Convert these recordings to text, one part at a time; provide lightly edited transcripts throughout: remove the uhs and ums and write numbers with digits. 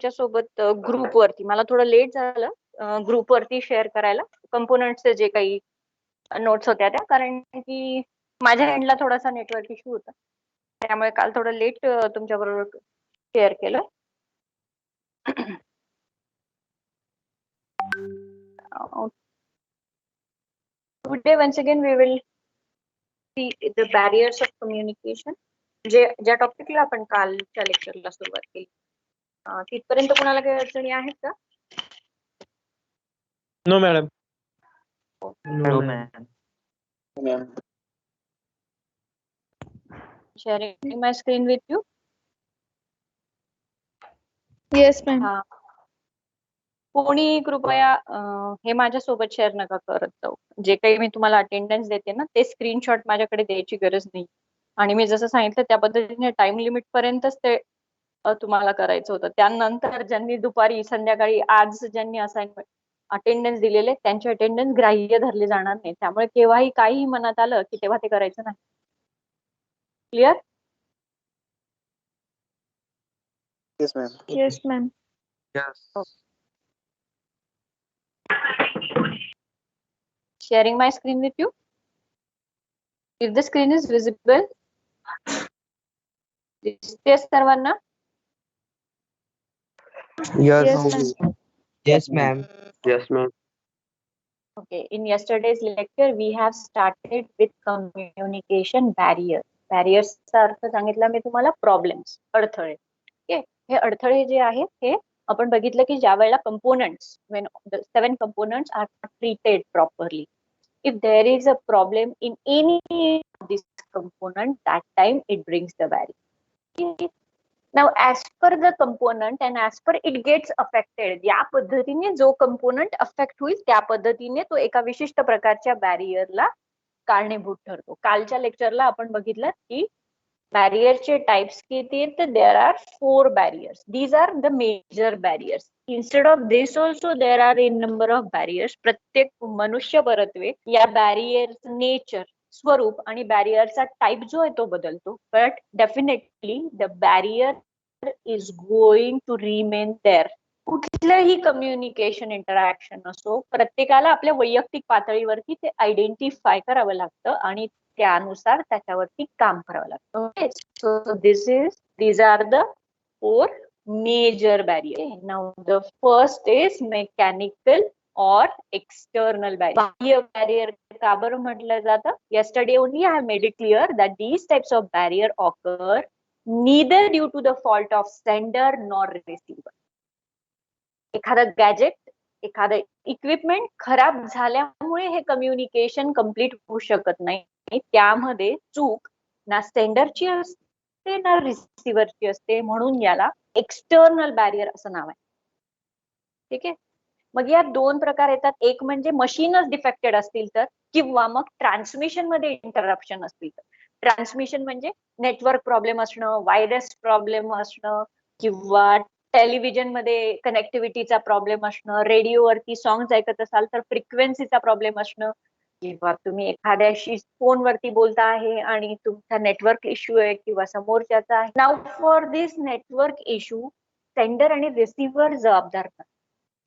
तुमच्यासोबत ग्रुपवरती. मला थोडं लेट झालं ग्रुपवरती शेअर करायला कंपोनंट्सचे जे काही नोट्स होत्या त्या, कारण की माझ्या हँडला थोडासा नेटवर्क इश्यू होता, त्यामुळे काल थोडं लेट तुमच्याबरोबर शेअर केलं. Today once again we will see the barriers of communication. ज्या टॉपिकला आपण कालच्या लेक्चरला सुरुवात केली तिथपर्यंत कोणाला काही अडचणी आहेत का? No madam. No, ma'am. Sharing my screen with you. Yes, ma'am. कोणी कृपया हे माझ्यासोबत शेअर नका करत जाऊ. जे काही मी तुम्हाला अटेंडन्स देते ना ते स्क्रीनशॉट माझ्याकडे द्यायची गरज नाही. आणि मी जसं सांगितलं त्या पद्धतीने टाइम लिमिट पर्यंतच ते तुम्हाला करायचं होतं. त्यानंतर ज्यांनी दुपारी संध्याकाळी आज ज्यांनी असाइनमेंट अटेंडन्स दिलेले त्यांचे अटेंडन्स ग्राह्य धरले जाणार नाही. त्यामुळे केव्हाही काहीही मनात आलं की तेव्हा ते करायचं नाही. Clear? Yes, ma'am. Yes, ma'am. Yes. Sharing my screen with you. If the screen is visible, दिसते सर्वांना? Yes, ma'am. Yes, ma'am. Yes, ma'am. Okay, in yesterday's lecture we have started with communication barrier. Barriers चा अर्थ सांगितला मी तुम्हाला problems, अडथळे. Okay, हे अडथळे जे आहेत हे आपण बघितलं की ज्या वेळेला components when the 7 components are not treated properly, if there is a problem in any of this component, that time it brings the barrier. Now as per the component and as per it gets affected, या पद्धतीने जो component affect होईल त्या पद्धतीने तो एका विशिष्ट प्रकारच्या बॅरियरला कारणीभूत ठरतो. कालच्या लेक्चरला आपण बघितलं की बॅरियरचे टाइप्स किती आहेत? There are 4 barriers. These are the major barriers. Instead of this also there are in number of barriers. प्रत्येक मनुष्य परत्वे या बॅरियर नेचर स्वरूप आणि बॅरियरचा टाइप जो आहे तो बदलतो. But definitely the barrier is going to remain there. कुठलंही कम्युनिकेशन इंटरॅक्शन असो, प्रत्येकाला आपल्या वैयक्तिक पातळीवरती ते आयडेंटिफाय करावं लागतं आणि त्यानुसार त्याच्यावरती काम करावं लागतं. Okay, so these are the 4 major barriers. Now the first is mechanical or external barrier. बाह्य barrier का बरं म्हटलं जातं? Yesterday only I have made it clear that these types of barrier occur neither due to the fault of sender nor receiver. एखादं gadget, एखादं equipment खराब झाल्यामुळे हे कम्युनिकेशन कम्प्लीट होऊ शकत नाही. त्यामध्ये चूक ना सेंडरची असते ना रिसिव्हरची असते, म्हणून याला एक्सटर्नल बॅरियर असं नाव आहे. ठीक आहे, मग यात 2 प्रकार येतात. एक म्हणजे मशीनच डिफेक्टेड असतील तर, किंवा मग ट्रान्समिशन मध्ये इंटरप्शन असतील तर. ट्रान्समिशन म्हणजे नेटवर्क प्रॉब्लेम असणं, व्हायरस प्रॉब्लेम असणं, किंवा टेलिव्हिजन मध्ये कनेक्टिव्हिटीचा प्रॉब्लेम असणं, रेडिओवरती सॉंग्स ऐकत असाल तर फ्रिक्वेन्सीचा प्रॉब्लेम असणं, किंवा तुम्ही एखाद्याशी फोनवरती बोलता आहे आणि तुमचा नेटवर्क इश्यू आहे किंवा समोरच्याचा आहे. Now for this network issue sender आणि रिसिव्हर जबाबदार असतात.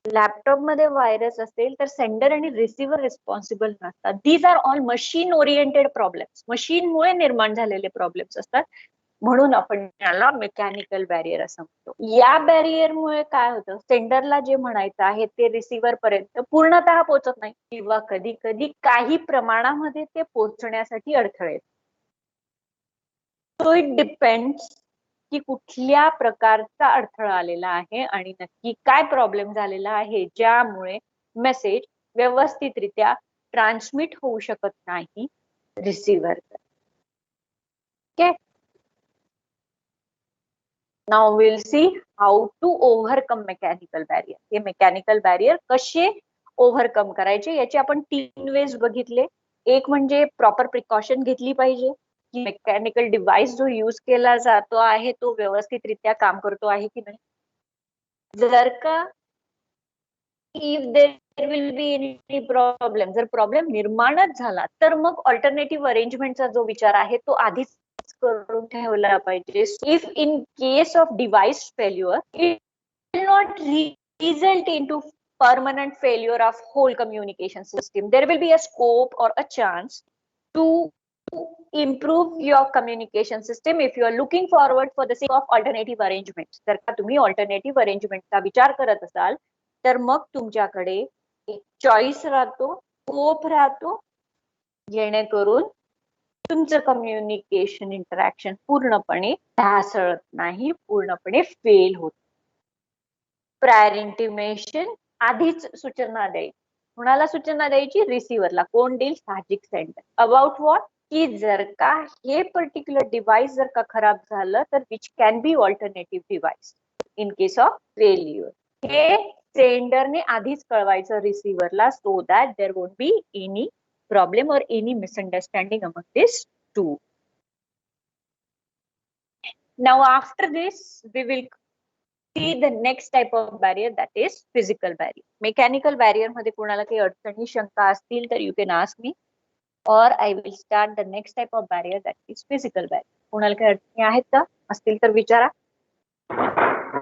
लॅपटॉप मध्ये व्हायरस असेल तर सेंडर आणि रिसिव्हर रिस्पॉन्सिबल नसतात. These are all machine oriented problems. मशीनमुळे निर्माण झालेले प्रॉब्लेम्स असतात, म्हणून आपण याला मेकॅनिकल बॅरियर असं म्हणतो. या बॅरियरमुळे काय होतं? सेंडरला जे म्हणायचं आहे ते रिसिव्हर पर्यंत पूर्णतः पोहोचत नाही, किंवा कधी कधी काही प्रमाणामध्ये ते पोहोचण्यासाठी अडथळे. सो इट डिपेंड्स की कुठल्या प्रकारचा अडथळा आलेला आहे आणि नक्की काय प्रॉब्लेम झालेला आहे ज्यामुळे मेसेज व्यवस्थितरित्या ट्रान्समिट होऊ शकत नाही receiver. Okay, now we'll see how to overcome mechanical barrier. हे मेकॅनिकल बॅरियर कसे ओव्हरकम करायचे याचे आपण 3 वेज बघितले. एक म्हणजे प्रॉपर प्रिकॉशन घेतली पाहिजे की मेकॅनिकल डिव्हाइस जो यूज केला जातो आहे तो व्यवस्थितरित्या काम करतो आहे की नाही. जर का if there will be any problem, जर प्रॉब्लेम निर्माणच झाला तर मग ऑल्टरनेटिव्ह अरेंजमेंटचा जो विचार आहे तो आधीच करून ठेवला पाहिजे. If in case of device failure it will result into permanent failure of whole communication system. There will be a scope or a chance to improve your communication system if you are looking forward for the sake of alternative arrangements. जर का तुम्ही alternative arrangementचा विचार करत असाल तर मग तुमच्याकडे एक चॉईस राहतो, स्कोप राहतो, जेणेकरून तुमचं कम्युनिकेशन इंटरॅक्शन पूर्णपणे ढासळत नाही, पूर्णपणे फेल होत. प्रायर इंटिमेशन, आधीच सूचना द्यायची. कुणाला सूचना द्यायची? रिसिव्हरला. कोण देईल? साहजिक सेंडर. About what? की जर का हे पर्टिक्युलर डिव्हाइस जर का खराब झालं तर which can be alternative device in case of failure. हे सेंडरने आधीच कळवायचं रिसिव्हरला, so that there won't be any problem or any misunderstanding among these two. Now after this we will see the next type of barrier, that is physical barrier. Mechanical barrier मध्ये कोणाला काही अडचणी शंका असतील तर you can ask me, or I will start the next type of barrier, that is physical barrier. कोणाला काही अडचणी आहेत का? असतील तर विचारा.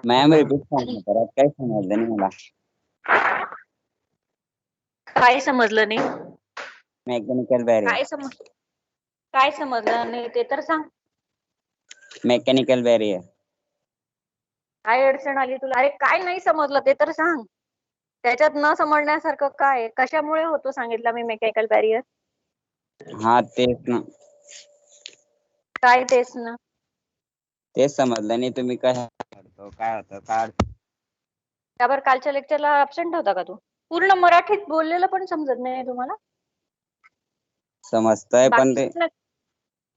मॅम रिपीट सांगा परत, काय समजलं नाही मला. काय समजलं नाही? Mechanical barrier. काय समजलं नाही ते तर सांग. Mechanical barrier. काय अडचण आली तुला? अरे काय नाही समजलं ते तर सांग. त्याच्यात न समजण्यासारखं काय? कशामुळे होतो सांगितलं मी मेकॅनिकल बॅरियर? हा तेच ना. काय तेच ना? तेच समजलं नाही. तुम्ही काय करतो, काय होतं, काय त्यावर कालच्या लेक्चरला अब्सेंट होता का तू? पूर्ण मराठीत बोललेलं पण समजत नाही तुम्हाला? समजतंय पण ते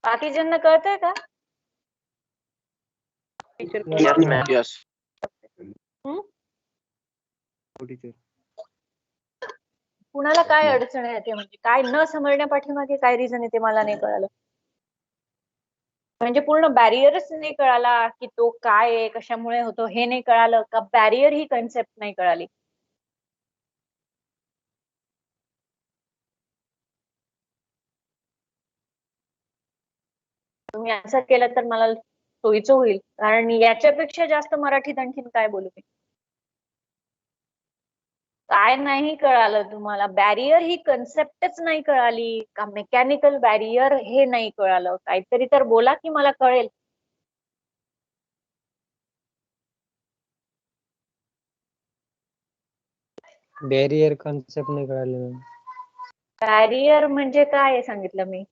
बाकीच्यांना कळतंय का? कुणाला काय अडचण येते, म्हणजे काय न समजण्या पाठीमागे काय रिझन आहे ते मला नाही कळालं. म्हणजे पूर्ण बॅरियरच नाही कळाला की तो काय आहे, कशामुळे होतो हे नाही कळालं का? बॅरियर ही कन्सेप्ट नाही कळाली? तुम्ही असं केलं तर मला सोयीचं होईल, कारण याच्यापेक्षा जास्त मराठीत आणखीन काय बोलू मी? काय नाही कळालं तुम्हाला? बॅरियर ही कन्सेप्टच नाही कळाली का? मेकॅनिकल बॅरियर हे नाही कळालं? काहीतरी तर बोला की मला कळेल. बॅरियर कॉन्सेप्ट नाही कळाले. बॅरियर म्हणजे काय सांगितलं मी?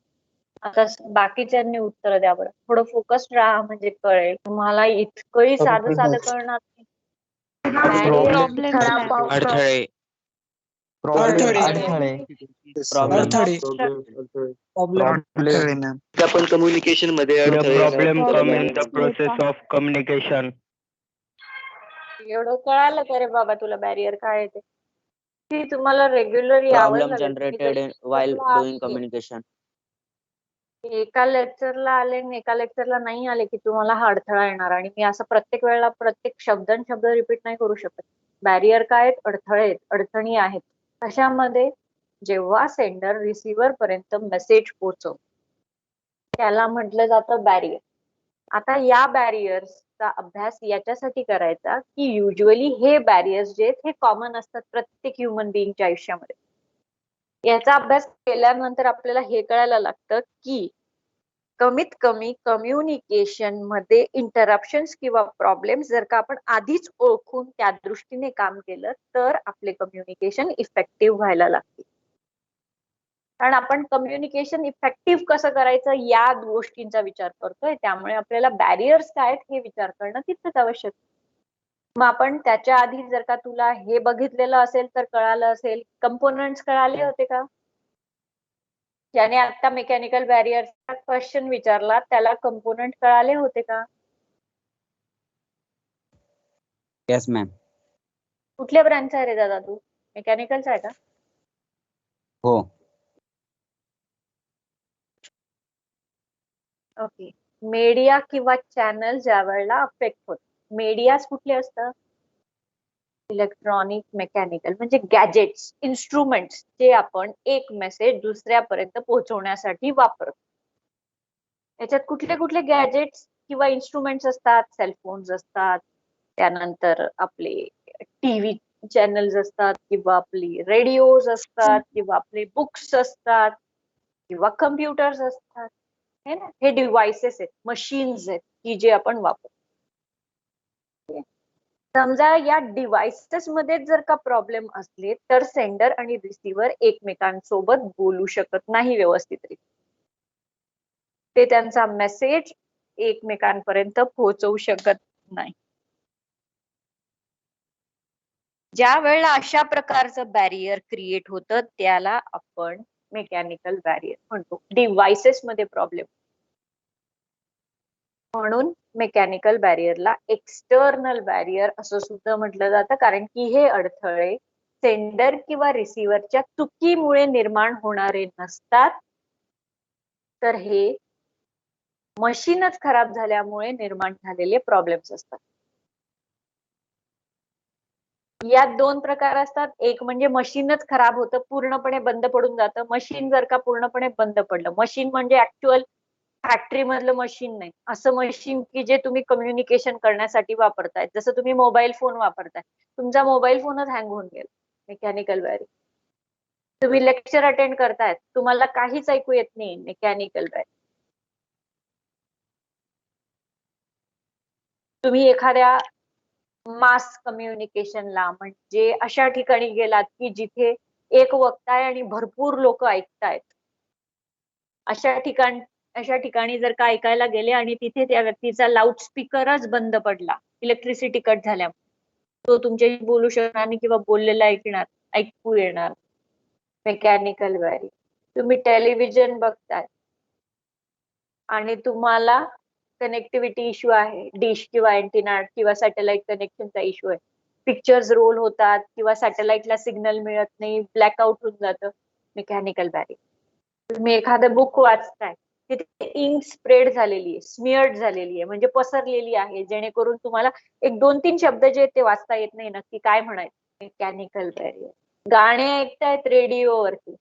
आता बाकीच्यांनी उत्तर द्या बरं. थोडं फोकस्ड राहा म्हणजे कळेल तुम्हाला. इतकंही साधं साधं कळणार नाही. अडथळे. आपण कम्युनिकेशन मध्ये problem come in the process of communication. एवढं कळालं का रे बाबा तुला बॅरियर काय आहे ते? ती तुम्हाला regular problem generated while doing communication. एका लेक्चरला आले आणि एका लेक्चरला नाही आले की तुम्हाला हा अडथळा येणार, आणि मी असं प्रत्येक वेळेला प्रत्येक शब्द रिपीट नाही करू शकत. बॅरियर काय आहेत? अडथळे आहेत, अडचणी आहेत. कशामध्ये? जेव्हा सेंडर रिसिव्हर पर्यंत मेसेज पोहोचव त्याला म्हटलं जातं बॅरियर. आता या बॅरियर्सचा अभ्यास याच्यासाठी करायचा की युजली हे बॅरियर्स जे आहेत हे कॉमन असतात प्रत्येक ह्युमन बिईंगच्या आयुष्यामध्ये. याचा अभ्यास केल्यानंतर आपल्याला हे कळायला लागतं की कमीत कमी कम्युनिकेशन मध्ये इंटरप्शन्स किंवा प्रॉब्लेम्स जर का आपण आधीच ओळखून त्या दृष्टीने काम केलं तर आपले कम्युनिकेशन इफेक्टिव्ह व्हायला लागते. कारण आपण कम्युनिकेशन इफेक्टिव्ह कसं करायचं या गोष्टींचा विचार करतोय, त्यामुळे आपल्याला बॅरियर्स काय आहेत हे विचार करणं तितकंच आवश्यक. मग आपण त्याच्या आधी जर का तुला हे बघितलेलं असेल तर कळालं असेल, कंपोनंट्स कळाले होते का? ज्याने आता मेकॅनिकल बॅरियरचा क्वेश्चन विचारला त्याला कंपोनंट कळाले होते का? Yes ma'am. कुठल्या ब्रांचचा आहे रे दादा तू? मेकॅनिकलचा आहे का? हो. ओके. मीडिया किंवा चॅनल ज्या वेळेला अफेक्ट होत, मीडियाज कुठले असतात? इलेक्ट्रॉनिक, मेकॅनिकल म्हणजे गॅजेट्स, इन्स्ट्रुमेंट्स जे आपण एक मेसेज दुसऱ्यापर्यंत पोहोचवण्यासाठी वापरतो. याच्यात कुठले कुठले गॅजेट्स किंवा इन्स्ट्रुमेंट्स असतात? सेलफोन्स असतात, त्यानंतर आपले टीव्ही चॅनल्स असतात किंवा आपली रेडिओज असतात किंवा आपले बुक्स असतात किंवा कम्प्युटर्स असतात, है ना. हे डिव्हाइसेस आहेत, मशीन्स आहेत की जे आपण वापरतो. समजा या डिव्हाइसेस मध्ये जर का प्रॉब्लेम असले तर सेंडर आणि रिसिव्हर एकमेकांसोबत बोलू शकत नाही व्यवस्थित. ते त्यांचा मेसेज एकमेकांपर्यंत पोहोचवू शकत नाही. ज्या वेळेला अशा प्रकारचं बॅरियर क्रिएट होतं त्याला आपण मेकॅनिकल बॅरियर म्हणतो. डिव्हाइसेस मध्ये प्रॉब्लेम म्हणून मेकॅनिकल बॅरियरला एक्सटर्नल बॅरियर असं सुद्धा म्हटलं जातं, कारण की हे अडथळे सेंडर किंवा रिसिव्हरच्या चुकीमुळे निर्माण होणारे नसतात, तर हे मशीनच खराब झाल्यामुळे निर्माण झालेले प्रॉब्लेम्स असतात. यात दोन प्रकार असतात. एक म्हणजे मशीनच खराब होतं, पूर्णपणे बंद पडून जातं. मशीन जर का पूर्णपणे बंद पडलं, मशीन म्हणजे ऍक्च्युअल फॅक्टरी मधलं मशीन नाही, असं मशीन की जे तुम्ही कम्युनिकेशन करण्यासाठी वापरताय. जसं तुम्ही मोबाईल फोन वापरताय, तुमचा मोबाईल फोनच हँग होऊन गेला, मेकॅनिकल बॅरियर. तुम्ही लेक्चर अटेंड करतायत, तुम्हाला काहीच ऐकू येत नाही, मेकॅनिकल बॅरियर. तुम्ही एखाद्या मास कम्युनिकेशनला म्हणजे अशा ठिकाणी गेलात की जिथे एक वक्ताय आणि भरपूर लोक ऐकतायत, अशा ठिकाणी जर का ऐकायला गेले आणि तिथे त्या व्यक्तीचा लाऊडस्पीकरच बंद पडला, इलेक्ट्रिसिटी कट झाल्यामुळे, तो तुमच्याशी बोलू शकणार नाही किंवा बोललेला ऐकू येणार. Mechanical barrier. तुम्ही टेलिव्हिजन बघताय आणि तुम्हाला कनेक्टिव्हिटी इश्यू आहे, डिश किंवा अँटिना किंवा सॅटेलाइट कनेक्शनचा इश्यू आहे, पिक्चर्स रोल होतात किंवा सॅटेलाइटला सिग्नल मिळत नाही, ब्लॅकआउट होऊन जातं, मेकॅनिकल बॅरियर. तुम्ही एखादं बुक वाचताय, तिथे इंक स्प्रेड झालेली आहे, स्मिअर्ड झालेली आहे, म्हणजे पसरलेली आहे, जेणेकरून तुम्हाला एक 2-3 शब्द जे ते वाचता येत नाही, नक्की काय म्हणायचं, मेकॅनिकल बॅरियर. गाणे ऐकतायत रेडिओवरती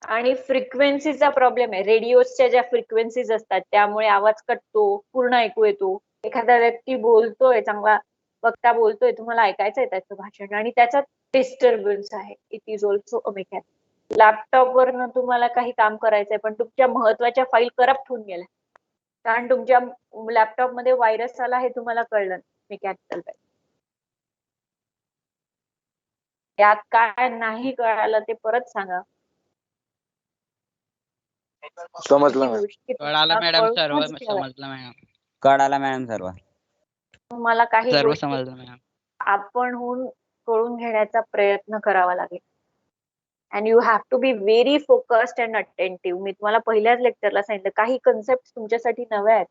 आणि फ्रिक्वेन्सीचा प्रॉब्लेम आहे, रेडिओच्या ज्या फ्रिक्वेन्सीज असतात त्यामुळे आवाज कटतो, पूर्ण ऐकू येतो. एखादा व्यक्ती बोलतोय, चांगला वक्ता बोलतोय, तुम्हाला ऐकायचंय त्याचं भाषण आणि त्याच्यात डिस्टर्बन्स आहे, it is also a mechanical. Laptop वरनं तुम्हाला काही काम करायचंय पण तुमच्या महत्वाच्या फाईल करप्ट होऊन गेल्या कारण तुमच्या लॅपटॉप मध्ये व्हायरस आला हे तुम्हाला कळलं, मेकॅनिकल बॅरियर. यात काय नाही कळालं ते परत सांगा. समजलं मॅम. गोष्टी कळालं मॅडम, सर्व कळूनच ठेवा. समजलं मॅडम. कळाला मॅडम सर्व. तुम्हाला काही सर्व गोष्टी समजलं मॅडम. आपणहून कळून घेण्याचा प्रयत्न करावा लागेल. And you have to be very focused and attentive. मी तुम्हाला पहिल्याच लेक्चरला सांगितलं, काही कन्सेप्ट तुमच्यासाठी नव्या आहेत,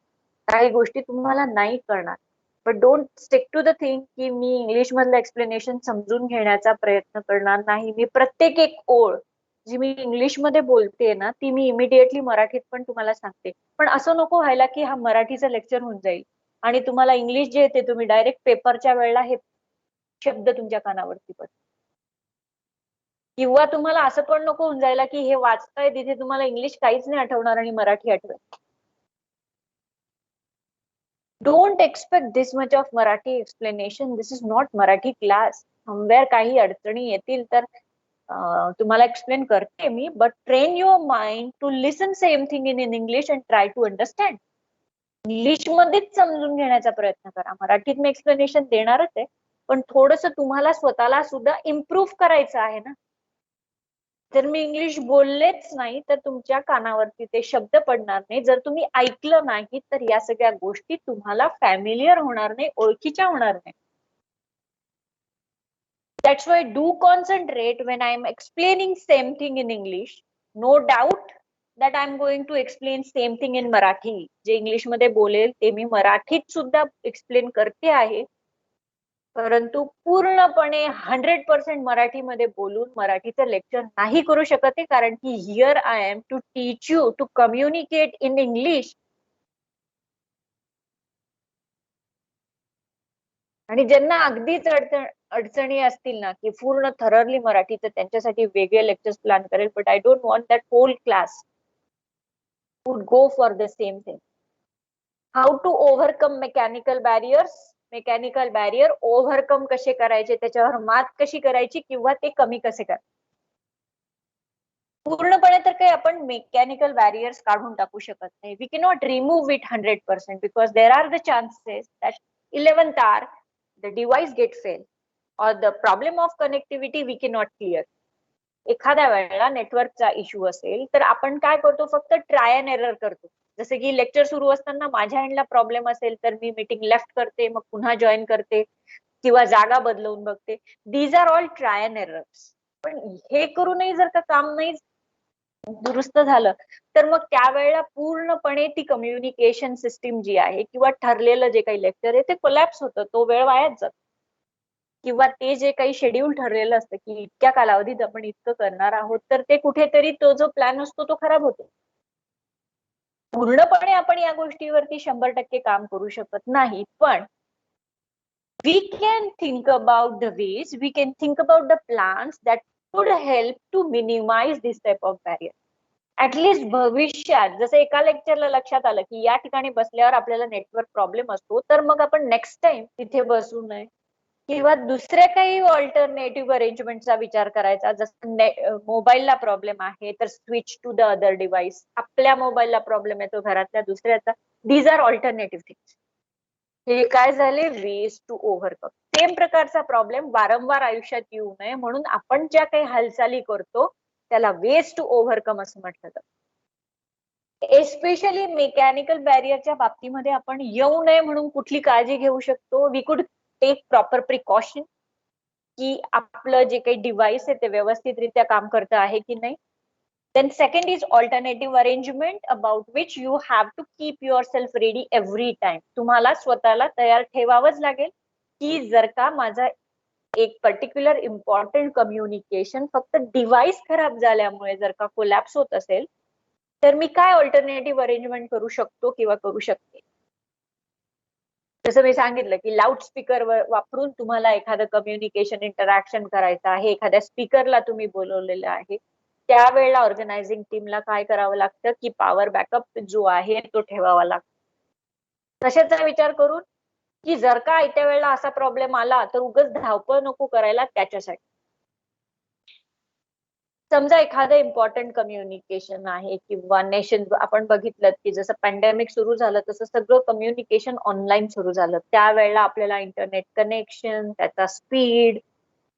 काही गोष्टी तुम्हाला नाही कळणार, but don't stick to the thing की मी इंग्लिश मधलं एक्सप्लेनेशन समजून घेण्याचा प्रयत्न करणार नाही. मी प्रत्येक एक ओळ जी मी इंग्लिश मध्ये बोलते ना ती मी इमिडिएटली मराठीत पण तुम्हाला सांगते. पण असं नको व्हायला की हा मराठीचं लेक्चर होऊन जाईल आणि तुम्हाला इंग्लिश जे येते तुम्ही डायरेक्ट पेपरच्या वेळेला हे शब्द तुमच्या कानावरती पडतात. किंवा तुम्हाला असं पण नको होऊन जायला की हे वाचताय तिथे तुम्हाला इंग्लिश काहीच नाही आठवणार आणि मराठी आठवेल. Don't expect this much of Marathi explanation. This is not Marathi class. Somewhere काही अडचणी येतील तर तुम्हाला एक्सप्लेन करते मी, but train your mind to listen same thing in English and try to understand. English मध्येच समजून घेण्याचा प्रयत्न करा. मराठीत मी एक्सप्लेनेशन देणारच आहे, पण थोडस तुम्हाला स्वतःला सुद्धा इम्प्रूव्ह करायचं आहे ना. जर मी इंग्लिश बोललेच नाही तर तुमच्या कानावरती ते शब्द पडणार नाही. जर तुम्ही ऐकलं नाही तर या सगळ्या गोष्टी तुम्हाला फॅमिलियर होणार नाही, ओळखीच्या होणार नाही. That's why do concentrate when I'm explaining same thing in English. No doubt that I'm going to explain same thing in Marathi. जे इंग्लिश मध्ये बोलेल ते मी मराठीत सुद्धा एक्सप्लेन करते आहे, परंतु पूर्णपणे 100% मराठीमध्ये बोलून मराठीचं लेक्चर नाही करू शकत आहे, कारण की here I am to teach you to communicate in English. आणि ज्यांना अगदीच अडचणी असतील ना की पूर्ण थररली मराठी, तर त्यांच्यासाठी वेगळे लेक्चर्स प्लॅन करेल. But I don't want that whole class would go for the same thing. How to overcome mechanical barriers. Mechanical barrier overcome कसे करायचे, त्याच्यावर मात कशी करायची किंवा ते कमी कसे करायचे. पूर्णपणे तर काही आपण मेकॅनिकल बॅरियर्स काढून टाकू शकत नाही. We cannot remove it 100% because there are the chances that 11th hour the device get fail or the problem of connectivity we cannot clear. एखाद्या वेळेला नेटवर्कचा इश्यू असेल तर आपण काय करतो, फक्त ट्राय अँड एरर करतो. जसं की लेक्चर सुरू असताना माझ्या एंडला प्रॉब्लेम असेल तर मी मीटिंग लेफ्ट करते, मग पुन्हा जॉईन करते किंवा जागा बदलवून बघते. These are all try and errors. पण हे करूनही जर का काम नाही दुरुस्त झालं तर मग त्यावेळेला पूर्णपणे ती कम्युनिकेशन सिस्टीम जी आहे किंवा ठरलेलं जे काही लेक्चर आहे ते कोलॅप्स होतं, तो वेळ वायाच जातो. किंवा ते जे काही शेड्यूल ठरलेलं असतं की इतक्या कालावधीत आपण इतकं करणार आहोत, तर ते कुठेतरी तो जो प्लॅन असतो तो खराब होतो. पूर्णपणे आपण या गोष्टीवरती 100% काम करू शकत नाही, पण we can think about the ways, we can think about the plans that could help to minimize this type of barrier. At least भविष्यात जसं एका लेक्चरला लक्षात आलं की या ठिकाणी बसल्यावर आपल्याला नेटवर्क प्रॉब्लेम असतो, तर मग आपण नेक्स्ट टाइम तिथे बसू नये किंवा दुसऱ्या काही ऑल्टरनेटिव्ह अरेंजमेंटचा विचार करायचा. जसं मोबाईलला प्रॉब्लेम आहे तर switch to the other device. आपल्या मोबाईलला प्रॉब्लेम येतो घरातल्या दुसऱ्याचा. These are alternative things. हे काय झाले, वेज टू ओव्हरकम. सेम प्रकारचा प्रॉब्लेम वारंवार आयुष्यात येऊ नये म्हणून आपण ज्या काही हालचाली करतो त्याला वेज टू ओव्हरकम असं म्हटलं जातं. एस्पेशली मेकॅनिकल बॅरियरच्या बाबतीमध्ये आपण येऊ नये म्हणून कुठली काळजी घेऊ शकतो. वी कुड टेक प्रॉपर प्रिकॉशन की आपलं जे काही डिव्हाइस आहे ते व्यवस्थितरित्या काम करतं आहे की नाही. Then second is alternative arrangement about which you have to keep yourself ready every time. तुम्हाला स्वतःला तयार ठेवावंच लागेल की जर का माझा एक पर्टिक्युलर इम्पॉर्टंट कम्युनिकेशन फक्त डिव्हाइस खराब झाल्यामुळे जर का कोलॅप्स होत असेल तर मी काय ऑल्टरनेटिव्ह अरेंजमेंट करू शकतो किंवा करू शकते. जसं मी सांगितलं की लाऊडस्पीकर वापरून तुम्हाला एखादं कम्युनिकेशन इंटरॅक्शन करायचं आहे, एखाद्या स्पीकरला तुम्ही बोलवलेलं आहे, त्यावेळेला ऑर्गनायझिंग टीमला काय करावं लागतं की पॉवर बॅकअप जो आहे तो ठेवावा लागतो. तशाचा विचार करून की जर का त्या वेळेला असा प्रॉब्लेम आला तर उगाच धावपळ नको करायला त्याच्यासाठी. समजा एखादं इम्पॉर्टंट कम्युनिकेशन आहे किंवा नेशन, आपण बघितलं की जसं पॅन्डेमिक सुरू झालं तसं सगळं कम्युनिकेशन ऑनलाईन सुरू झालं. त्यावेळेला आपल्याला इंटरनेट कनेक्शन, त्याचा स्पीड,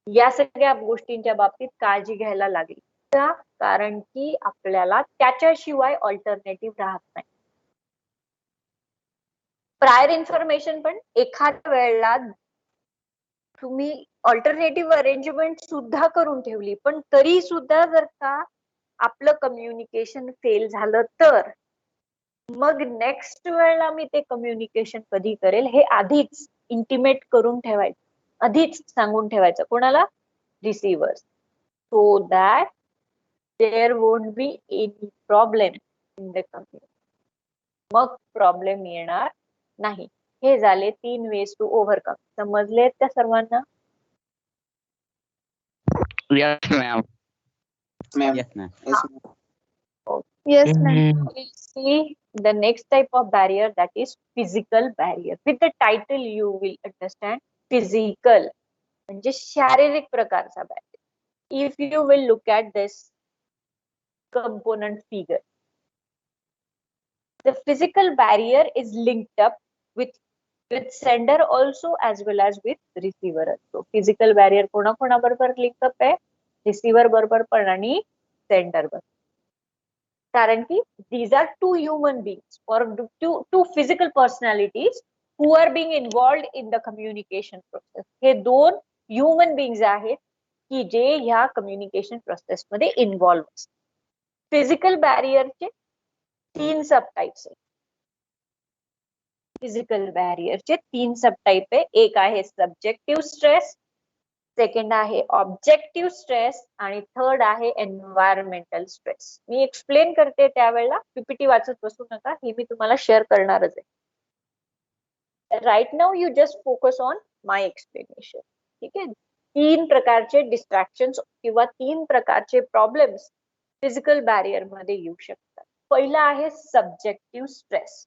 या सगळ्या गोष्टींच्या बाबतीत काळजी घ्यायला लागली. का? कारण की आपल्याला त्याच्याशिवाय ऑल्टरनेटिव्ह राहत नाही. प्रायर इन्फॉर्मेशन पण एखाद्या वेळेला तुम्ही ऑल्टरनेटिव्ह अरेंजमेंट सुद्धा करून ठेवली पण तरी सुद्धा जर का आपलं कम्युनिकेशन फेल झालं तर मग नेक्स्ट वेळेला मी ते कम्युनिकेशन कधी करेल हे आधीच इंटिमेट करून ठेवायचं, आधीच सांगून ठेवायचं. कोणाला? Receivers. So that there won't be any problem in the communication. मग प्रॉब्लेम येणार नाही. हे झाले 3 वेज टू ओव्हरकम. समजले त्या सर्वांना? Yes, ma'am. Yes, ma'am. Yes, ma'am. We'll see the next type of barrier, that is physical barrier. With the title you will understand physical म्हणजे शारीरिक प्रकारचा barrier. If you will look at this component figure, the physical barrier is linked up with sender also as well as with receiver also. Physical barrier कोणाकोणाबरोबर link up आहे? Receiver बरोबर पण आणि sender बरोबर. कारण की these are two human beings or two physical personalities who are being involved in the communication process. हे 2 human beings आहेत की जे ह्या कम्युनिकेशन प्रोसेस मध्ये इन्व्हॉल्व असतात. फिजिकल बॅरियरचे 3 सब टाइप्स आहेत. फिजिकल बॅरियरचे 3 सब टाइप आहे. एक आहे सब्जेक्टिव्ह स्ट्रेस, सेकंड आहे ऑब्जेक्टिव्ह स्ट्रेस आणि थर्ड आहे एन्व्हायरमेंटल स्ट्रेस. मी एक्सप्लेन करते त्यावेळेला पीपीटी वाचत बसू नका, ही मी तुम्हाला शेअर करणारच आहे. Right now you just focus on my explanation. ठीक आहे. 3 प्रकारचे डिस्ट्रॅक्शन्स किंवा 3 प्रकारचे प्रॉब्लेम्स फिजिकल बॅरियर मध्ये येऊ शकतात. पहिला आहे subjective stress.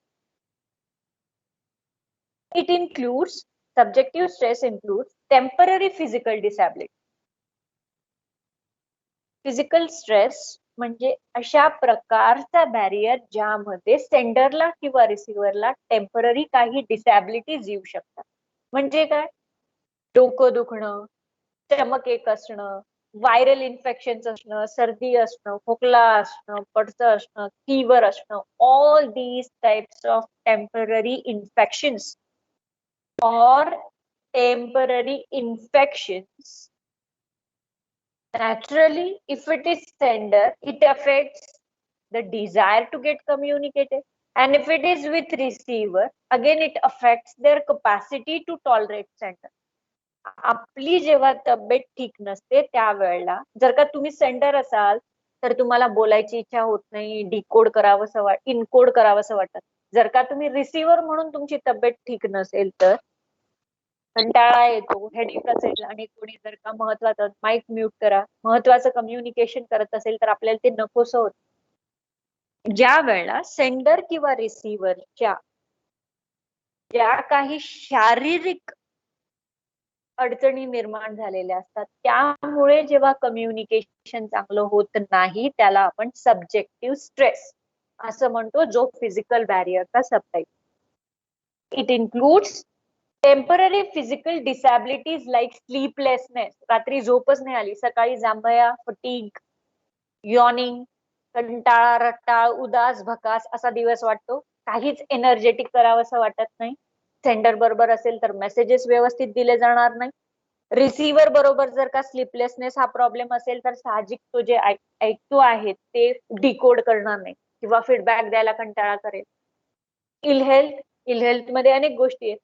It includes Subjective stress includes temporary physical disability. Physical stress म्हणजे अशा प्रकारचा बॅरियर ज्यामध्ये सेंडरला किंवा रिसिव्हरला टेम्पररी काही डिसॅबिलिटीज येऊ शकतात. म्हणजे काय? डोकं दुखणं, स्टमक एक असणं, व्हायरल इन्फेक्शन असणं, सर्दी असणं, खोकला असणं, पडसं असणं, फीवर असणं, all these types of temporary infections or temporary infections. Naturally, if it is sender, it affects the desire to get communicated. And if it is with receiver, again it affects their capacity to tolerate sender. आपली जेव्हा तब्येत ठीक नसते त्यावेळेला जर का तुम्ही sender असाल तर तुम्हाला बोलायची इच्छा होत नाही, डिकोड करावंसं इनकोड करावंसं वाटत. जर का तुम्ही रिसिव्हर म्हणून तुमची तब्येत ठीक नसेल तर कंटाळा येतो, हेडेक असेल आणि कोणी जर का महत्वाचं माईक म्यूट करा, महत्वाचं कम्युनिकेशन करत असेल तर आपल्याला ते नकोसं होत. ज्या वेळेला सेंडर किंवा रिसिव्हरच्या ज्या काही शारीरिक अडचणी निर्माण झालेल्या असतात त्यामुळे जेव्हा कम्युनिकेशन चांगलं होत नाही त्याला आपण सब्जेक्टिव्ह स्ट्रेस असं म्हणतो, जो फिजिकल बॅरियरचा subtype. It includes temporary physical disabilities like sleeplessness, रात्री झोपच नाही आली, सकाळी जांभया, फटीग, यॉर्निंग, कंटाळा, रट्टाळ, उदास, भकास असा दिवस वाटतो, काहीच एनर्जेटिक करावंसं वाटत नाही. सेंडर बरोबर असेल तर मेसेजेस व्यवस्थित दिले जाणार नाही. रिसिव्हर बरोबर जर का स्लीपलेसनेस हा प्रॉब्लेम असेल तर साहजिक तो जे ऐकतो आहे ते डिकोड करणार नाही किंवा फीडबॅक द्यायला कंटाळा करेल. इल हेल्थ मध्ये अनेक गोष्टी आहेत.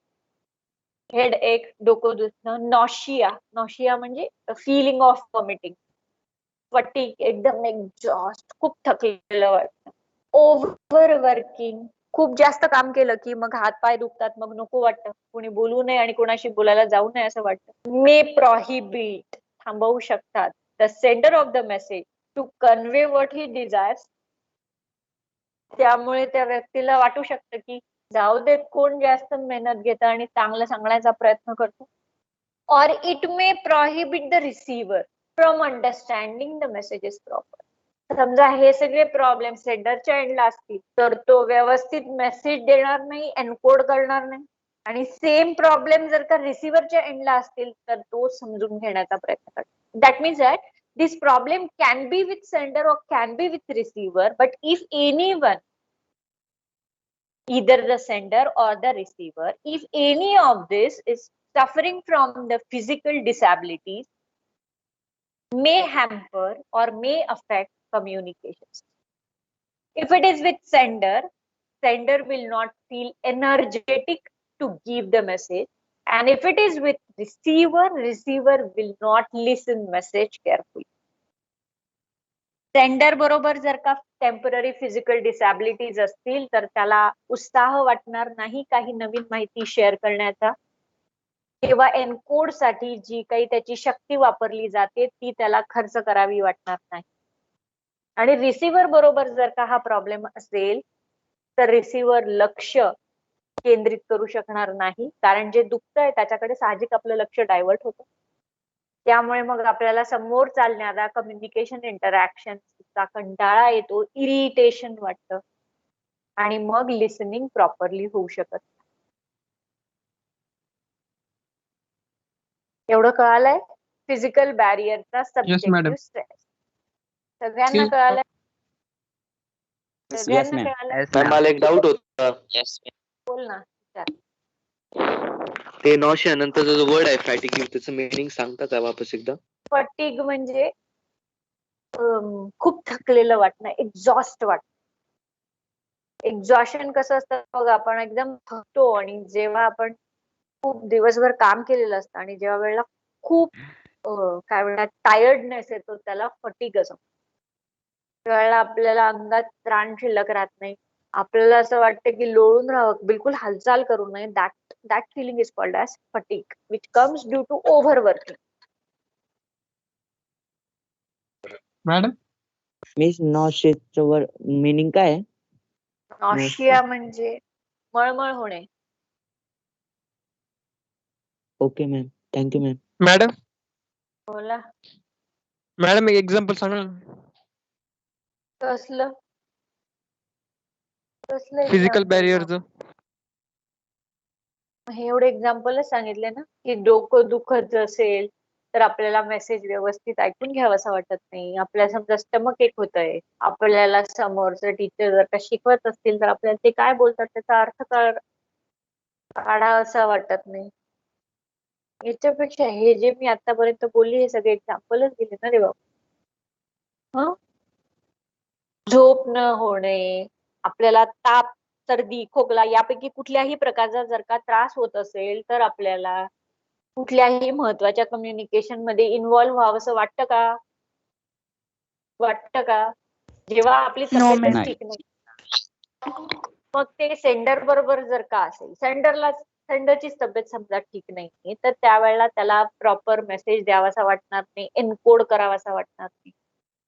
हेड एक, डोकं दुखणं, नॉशिया म्हणजे फिलिंग ऑफ वॉमिटिंग, फटीग, एकदम एक्झॉस्ट, खूप थकलेलं वाटतं, ओव्हर वर्किंग, खूप जास्त काम केलं की मग हात पाय दुखतात, मग नको वाटतं, कोणी बोलू नये आणि कोणाशी बोलायला जाऊ नये असं वाटतं. मे प्रोहिबिट, थांबवू शकतात the sender of the message to convey what he desires. त्यामुळे त्या व्यक्तीला वाटू शकतं की जाऊ देत, कोण जास्त मेहनत घेतं आणि चांगलं सांगण्याचा प्रयत्न करतो. और it may prohibit the receiver from understanding the messages proper. समजा हे सगळे प्रॉब्लेम सेंडरच्या एंडला असतील तर तो व्यवस्थित मेसेज देणार नाही, एनकोड करणार नाही. आणि सेम प्रॉब्लेम जर का रिसिव्हरच्या एंडला असतील तर तो समजून घेण्याचा प्रयत्न करतो. That means that this problem can be with sender or can be with receiver, but if anyone, either the sender or the receiver, if any of this is suffering from the physical disabilities, may hamper or may affect communications. If it is with sender will not feel energetic to give the message, and if it is with receiver will not listen message carefully. Sender बरोबर जर का temporary physical disabilities असतील तर त्याला उत्साह वाटणार नाही काही नवीन माहिती शेअर करण्याचा किंवा एनकोड साठी जी काही त्याची शक्ती वापरली जाते ती त्याला खर्च करावी वाटणार नाही. आणि रिसिव्हर बरोबर जर का हा प्रॉब्लेम असेल तर रिसिव्हर लक्ष केंद्रित करू शकणार नाही, कारण जे दुखतंय त्याच्याकडे साहजिक आपलं लक्ष डायव्हर्ट होतं. त्यामुळे मग आपल्याला समोर चालणारा कम्युनिकेशन इंटरॅक्शनचा कंटाळा येतो, इरिटेशन वाटतं आणि मग लिसनिंग प्रॉपरली होऊ शकत नाही. एवढं कळालंय फिजिकल बॅरियरचा सब्जेक्टिव्ह स्ट्रेस? सगळ्यांना कळालंय? सगळ्यांना कळालंय? मला एक डाऊट होता. बोल ना. ते नॉशिया नंतरचा जो वर्ड आहे फॅटिग, त्याचं मीनिंग सांगता का वापस एकदा? फटीग म्हणजे खूप थकलेलं वाटणं, एक्झॉस्ट वाटणं. एक्झॉशन कसं असतं बघ, आपण एकदम थकतो आणि जेव्हा आपण खूप दिवसभर काम केलेलं असतं आणि जेव्हा वेळेला खूप काय म्हणतात टायर्डनेस येतो त्याला फटीग असं. त्यावेळेला आपल्याला अंगात त्राण शिल्लक राहत नाही, आपल्याला असं वाटतं की लोळून राहावं, बिलकुल हालचाल करू नये. That feeling is called as fatigue which comes due to overworking. Madam miss नॉशियाचं वर्ड मीनिंग काय आहे? नॉशिया म्हणजे मळमळ होणे. Okay ma'am. Thank you ma'am. Madam बोला. मॅडम एक एक्झाम्पल सांगा ना. कसलं कसलं फिजिकल example बॅरियरचं. हे एवढे एक्झाम्पलच सांगितले ना, की डोकं दुखत असेल तर आपल्याला मेसेज व्यवस्थित ऐकून घ्यावासा वाटत नाही. आपल्याला समजा स्टमक एक होतंय, आपल्याला समोरचं टीचर जर का शिकवत असतील तर आपल्याला ते काय बोलतात त्याचा अर्थ काढावासा वाटत नाही. याच्यापेक्षा हे जे मी आतापर्यंत बोलली हे सगळे एक्झाम्पलच दिले ना रे बाबा. हं? झोप न होणे, आपल्याला ताप, सर्दी, खोकला यापैकी कुठल्याही प्रकारचा जर का त्रास होत असेल तर आपल्याला कुठल्याही महत्वाच्या कम्युनिकेशन मध्ये इन्व्हॉल्व्ह व्हावंसं वाटतं का? वाटतं का? जेव्हा आपली No, तब्येतच ma'am. ठीक नाही, मग ते सेंडर बरोबर जर का असेल, सेंडरचीच तब्येत समजा ठीक नाहीये, तर त्यावेळेला त्याला प्रॉपर मेसेज द्यावासा वाटणार नाही, एन्कोड करावासा वाटणार नाही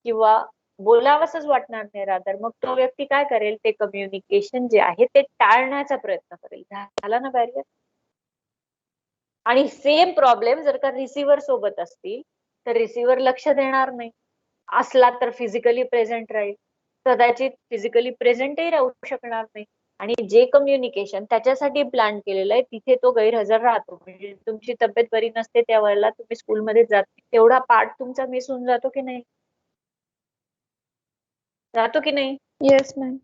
किंवा बोलावंसच वाटणार नाही. रादर मग तो व्यक्ती काय करेल, ते कम्युनिकेशन जे आहे ते टाळण्याचा प्रयत्न करेल. झाला ना बॅरियर? आणि सेम प्रॉब्लेम जर का रिसिव्हर सोबत असतील तर रिसिव्हर लक्ष देणार नाही, असला तर फिजिकली प्रेझेंट राहील, कदाचित फिजिकली प्रेझेंटही राहू शकणार नाही. आणि जे कम्युनिकेशन त्याच्यासाठी प्लॅन केलेलं आहे तिथे तो गैरहजर राहतो. म्हणजे तुमची तब्येत बरी नसते त्यावेळेला तुम्ही स्कूलमध्ये जात नाही, तेवढा पार्ट तुमचा मिस होऊन जातो की नाही? जातो की नाही? yes, ma'am.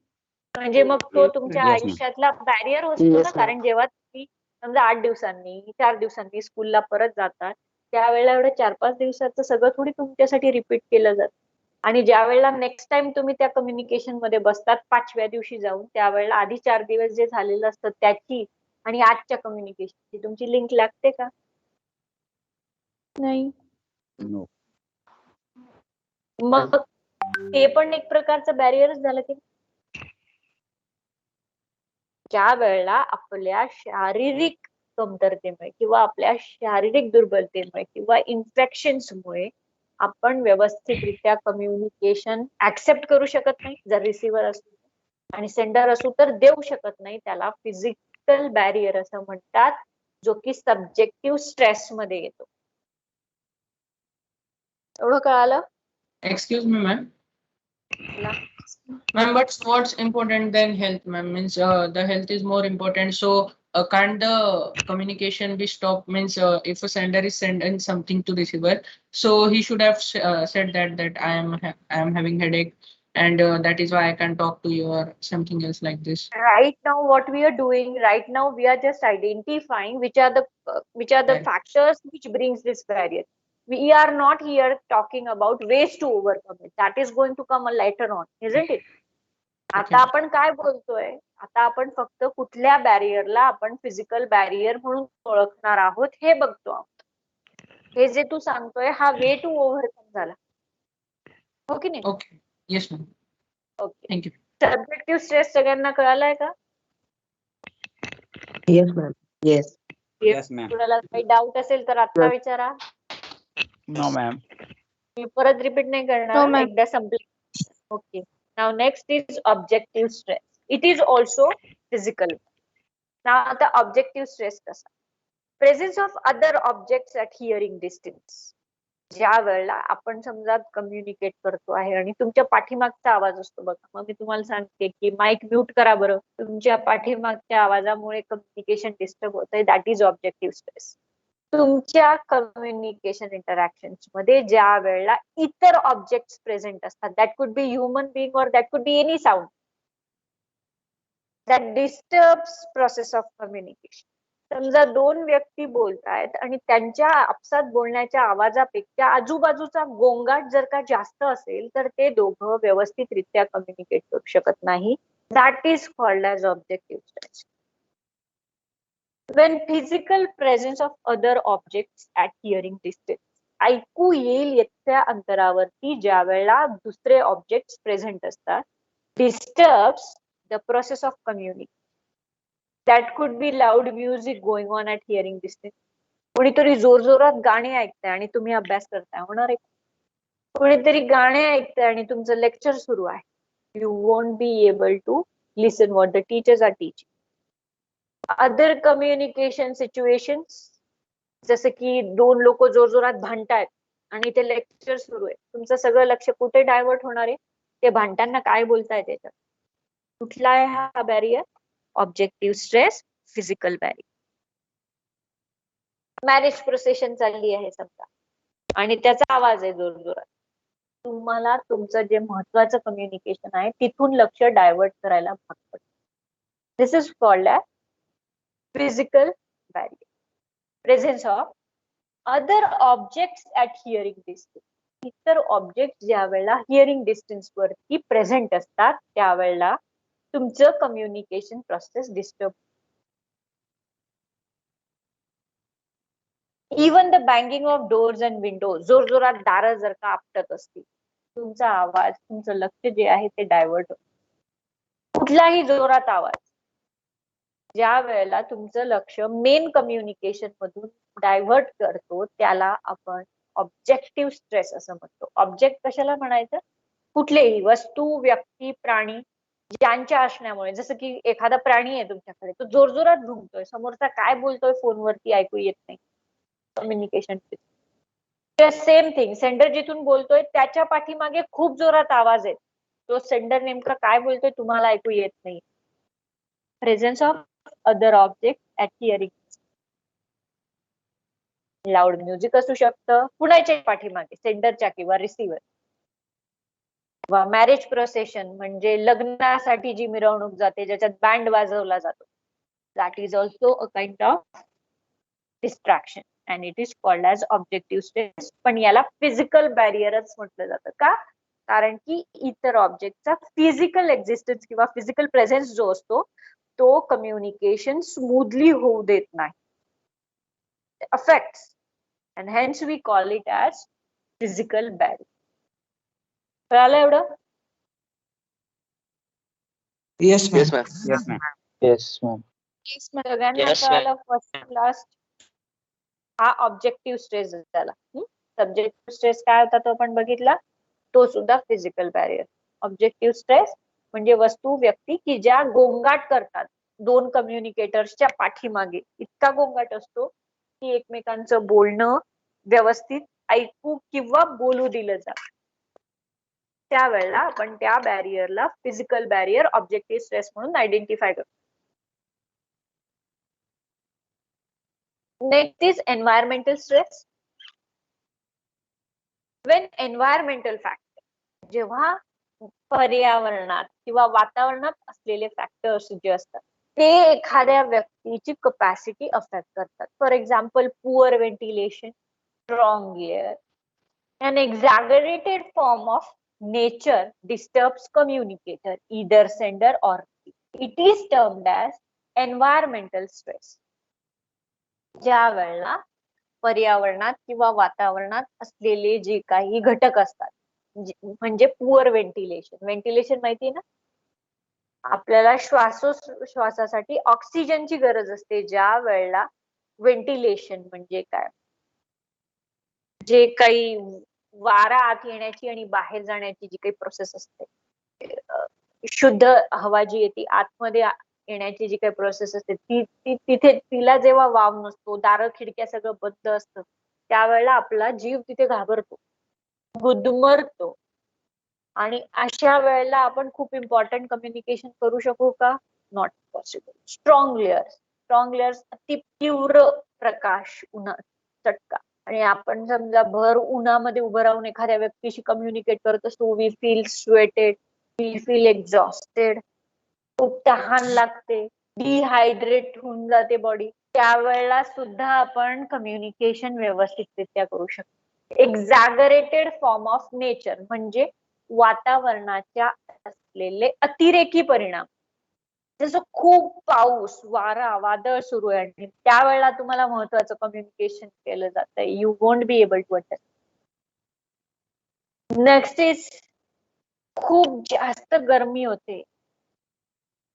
म्हणजे मग तो तुमच्या Yes, ma'am. आयुष्यातला बॅरियर असतो ना. Yes, ma'am. कारण जेव्हा तुम्ही समजा 8 दिवसांनी 4 दिवसांनी स्कूलला परत जातात त्यावेळेला एवढं 4-5 दिवसाचं सगळं थोडी तुमच्यासाठी रिपीट केलं जातं. आणि ज्या वेळेला नेक्स्ट टाइम तुम्ही त्या कम्युनिकेशन मध्ये बसतात 5व्या दिवशी जाऊन, त्यावेळेला आधी 4 दिवस जे झालेलं असतं त्याची आणि आजच्या कम्युनिकेशनची तुमची लिंक लागते का? नाही. No. मग ते पण एक प्रकारचं बॅरियरच झालं की. ज्या वेळेला आपल्या शारीरिक कमतरतेमुळे किंवा आपल्या शारीरिक दुर्बलतेमुळे किंवा इन्फेक्शन्समुळे आपण व्यवस्थितरित्या कम्युनिकेशन ऍक्सेप्ट करू शकत नाही, जर रिसिव्हर असू आणि सेंडर असू तर देऊ शकत नाही, त्याला फिजिकल बॅरियर असं म्हणतात, जो की सब्जेक्टिव्ह स्ट्रेस मध्ये येतो. एवढं कळालं? Excuse me, ma'am. बोला. Ma'am, but what's important than health, ma'am? Means the health is more important. So can't the communication be stopped? Means if a sender is sending something to receiver, so he should have said that I am having headache, and that is why I can talk to you or something else like this. Right now what we are doing right now, we are just identifying which are the Right. factors which brings this barrier. We are not here talking about ways to overcome it. That is going to come later on, isn't it? आता आपण काय बोलतोय, आता आपण फक्त कुठल्या बॅरियरला आपण physical barrier म्हणून ओळखणार आहोत हे बघतो आहोत. हे जे तू सांगतोय हा वे टू ओव्हरकम झाला, हो की नाही? Okay. Yes, ma'am. Okay. Thank you. Subjective stress सगळ्यांना कळालाय का? Yes, ma'am. Yes. Yes, ma'am. कुणाला काही डाऊट असेल तर आता विचारा. No, ma'am. मी परत रिपीट नाही No, करणार, ma'am. एकदा संपले. Okay. Now next is objective stress. It is also physical. Now आता ऑब्जेक्टिव्ह स्ट्रेस कसा? Presence of other objects at hearing distance. ज्या वेळेला आपण समजा कम्युनिकेट करतो आहे आणि तुमच्या पाठीमागचा आवाज असतो बघा, मग मी तुम्हाला सांगते की माईक म्यूट करा बरं, तुमच्या पाठीमागच्या आवाजामुळे कम्युनिकेशन डिस्टर्ब होतंय, दॅट इज ऑब्जेक्टिव्ह स्ट्रेस. तुमच्या कम्युनिकेशन इंटरॅक्शन मध्ये ज्या वेळेला इतर ऑब्जेक्ट प्रेझेंट असतात, that could be human being or that could be any sound that disturbs process of communication. समजा 2 व्यक्ती बोलतायत आणि त्यांच्या आपसात बोलण्याच्या आवाजापेक्षा आजूबाजूचा गोंगाट जर का जास्त असेल तर ते दोघं व्यवस्थितरित्या कम्युनिकेट करू शकत नाही. That is called as objective stress. When physical presence of other objects at hearing distance, ऐकू येईल इतक्या अंतरावरती ज्या वेळेला दुसरे ऑब्जेक्ट्स प्रेझेंट असतात, disturbs the process of communication. That could be loud music going on at hearing distance. कोणीतरी जोरजोरात गाणे ऐकताय आणि तुम्ही अभ्यास करताय, होणार आहे? कोणीतरी गाणे ऐकताय आणि तुमचं लेक्चर सुरू आहे. You won't be able to listen what the teachers are teaching. Other communication situations, जसं की दोन लोक जोरजोरात भांडतायत आणि ते लेक्चर सुरू आहे, तुमचं सगळं लक्ष कुठे डायव्हर्ट होणार आहे? ते भांडताना काय बोलताय त्याच्यात. कुठला आहे हा barrier? Objective stress, physical barrier. Marriage procession चालली आहे समजा आणि त्याचा आवाज आहे जोरजोरात, तुम्हाला तुमचं जे महत्वाचं कम्युनिकेशन आहे तिथून लक्ष डायव्हर्ट करायला भाग पडतं. This is called as physical barrier. Presence of other objects at hearing distance. इतर ऑब्जेक्ट ज्या वेळेला हिअरिंग डिस्टन्स वरती प्रेझेंट असतात त्यावेळेला तुमचं communication process disturb. Even the banging of doors and windows, जोरजोरात दारं जर का आपटत असतील, तुमचा आवाज, तुमचं लक्ष जे आहे ते डायव्हर्ट होतं. कुठलाही जोरात आवाज ज्या वेळेला तुमचं लक्ष मेन कम्युनिकेशन मधून डायव्हर्ट करतो त्याला आपण ऑब्जेक्टिव्ह स्ट्रेस असं म्हणतो. ऑब्जेक्ट कशाला म्हणायचं? कुठलेही वस्तू, व्यक्ती, प्राणी ज्यांच्या असण्यामुळे, जसं की एखादा प्राणी आहे तुमच्याकडे, तो जोरजोरात भुंकतोय, समोरचा काय बोलतोय फोनवरती ऐकू येत नाही, कम्युनिकेशन. सेम थिंग, सेंडर जिथून बोलतोय त्याच्या पाठीमागे खूप जोरात आवाज आहे, तो सेंडर नेमका काय बोलतोय तुम्हाला ऐकू येत नाही. Presence of other object at hearing. Loud music असू शकतं कुणाच्या पाठीमागे, सेंडरच्या किंवा रिसिव्हर. किंवा मॅरेज प्रोसेशन म्हणजे लग्नासाठी जी मिरवणूक जाते ज्याच्यात बँड वाजवला जातो, that is also a kind of distraction and it is called as objective stress. पण याला फिजिकल बॅरियरच म्हटलं जातं. का? कारण की इतर ऑब्जेक्टचा फिजिकल एक्झिस्टन्स किंवा फिजिकल प्रेझेन्स जो असतो तो कम्युनिकेशन स्मूथली होऊ देत नाही. affects and hence we call it as physical barrier. कळालं एवढं? Yes Yes, ma'am. Yes ma'am. Yes, ma'am. सगळ्यांना Yes, कळालं फर्स्ट क्लास. हा ऑब्जेक्टिव्ह स्ट्रेस झाला. सब्जेक्टिव्ह स्ट्रेस काय होता तो आपण बघितला, तो सुद्धा फिजिकल बॅरियर. ऑब्जेक्टिव्ह स्ट्रेस म्हणजे वस्तू, व्यक्ती की ज्या गोंगाट करतात दोन कम्युनिकेटर्सच्या पाठीमागे. इतका गोंगाट असतो की एकमेकांचं बोलणं व्यवस्थित ऐकू किंवा बोलू दिलं जात. त्यावेळेला आपण त्या बॅरियरला फिजिकल बॅरियर, ऑब्जेक्टिव्ह स्ट्रेस म्हणून आयडेंटिफाय करतो. Next is environmental stress. Wien environmental factor, जेव्हा पर्यावरणात किंवा वातावरणात असलेले फॅक्टर्स जे असतात ते एखाद्या व्यक्तीची कपॅसिटी अफेक्ट करतात. For example poor ventilation, strong air, an exaggerated form of nature disturbs communicator, either sender or receiver. It is termed as environmental stress. ज्या वेळेला पर्यावरणात किंवा वातावरणात असलेले जे काही घटक असतात, म्हणजे पुअर व्हेंटिलेशन. व्हेंटिलेशन माहिती ना, आपल्याला श्वासासाठी ऑक्सिजनची गरज असते. ज्या वेळेला व्हेंटिलेशन म्हणजे काय, जे काही वारा आत येण्याची आणि बाहेर जाण्याची जी काही प्रोसेस असते, शुद्ध हवा जी येते आतमध्ये येण्याची जी काही प्रोसेस असते ती तिथे तिला जेव्हा वाव नसतो, दारं खिडक्या सगळं बंद असतं, त्यावेळेला आपला जीव तिथे घाबरतो, गुदमरतो. आणि अशा वेळेला आपण खूप इम्पॉर्टंट कम्युनिकेशन करू शकू का? Not possible. Strong layers, strong layers अति तीव्र प्रकाश, उन्हा चटका, आणि आपण समजा भर उन्हामध्ये उभं राहून एखाद्या व्यक्तीशी कम्युनिकेट करत असतो, we feel sweated, we feel exhausted, खूप तहान लागते, डिहायड्रेट होऊन जाते बॉडी, त्यावेळेला सुद्धा आपण कम्युनिकेशन व्यवस्थितरित्या करू शकतो. एक्झॅगरेटेड फॉर्म ऑफ नेचर म्हणजे वातावरणाच्या असलेले अतिरेकी परिणाम, जसं खूप पाऊस, वारा, वादळ सुरू आहे आणि त्यावेळेला तुम्हाला महत्वाचं कम्युनिकेशन केलं जातं, you won't be able to understand. Next is खूप जास्त गरमी होते,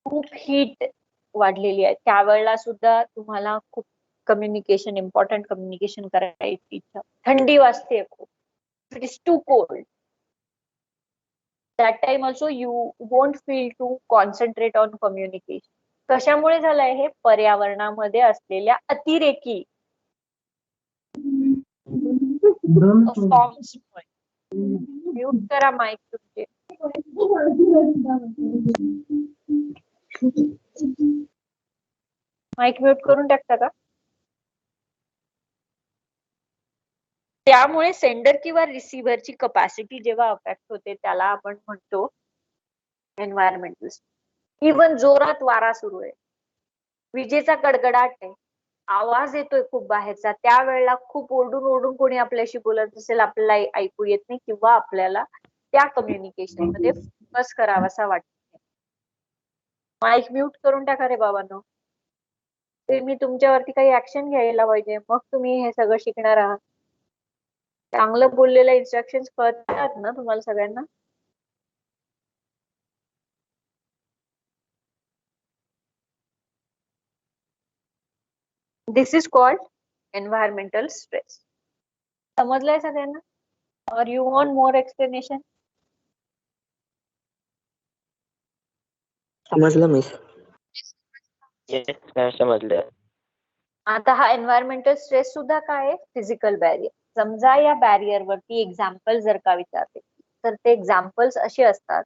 खूप हीट वाढलेली आहे, त्यावेळेला सुद्धा तुम्हाला खूप कम्युनिकेशन, इम्पॉर्टंट कम्युनिकेशन करायची इच्छा. थंडी वाजते खूप, it is too cold, that time also you won't feel to concentrate on communication. कशामुळे झालंय हे? पर्यावरणामध्ये असलेल्या अतिरेकी फॉर्म्स म्यूट करा माईक तुमचे. माईक म्यूट करून टाकता का? त्यामुळे सेंडर किंवा रिसिव्हरची कपॅसिटी जेव्हा अफेक्ट होते त्याला आपण म्हणतो एन्व्हायरमेंटल. इवन जोरात वारा सुरू आहे, विजेचा कडकडाट आहे, आवाज येतोय खूप बाहेरचा, त्यावेळेला खूप ओरडून ओरडून कोणी आपल्याशी बोलत असेल, आपल्याला ऐकू येत नाही किंवा आपल्याला त्या कम्युनिकेशन मध्ये फोकस करावासा वाटत नाही. माईक म्यूट करून टाका रे बाबांनो. ते मी तुमच्यावरती काही ऍक्शन घ्यायला पाहिजे, मग तुम्ही हे सगळं शिकणार आहात. चांगलं बोललेल्या इन्स्ट्रक्शन कळतात ना तुम्हाला सगळ्यांना? दिस इज कॉल्ड एन्व्हायरमेंटल स्ट्रेस. समजलंय सगळ्यांना? और यू वॉन्ट मोर एक्सप्लेनेशन? समजलं मिस. समजलं. आता हा एन्व्हायरमेंटल स्ट्रेस सुद्धा काय आहे? Physical barrier. समजा या बॅरियर वरती एक्झाम्पल जर का विचारले तर ते एक्झाम्पल्स असे असतात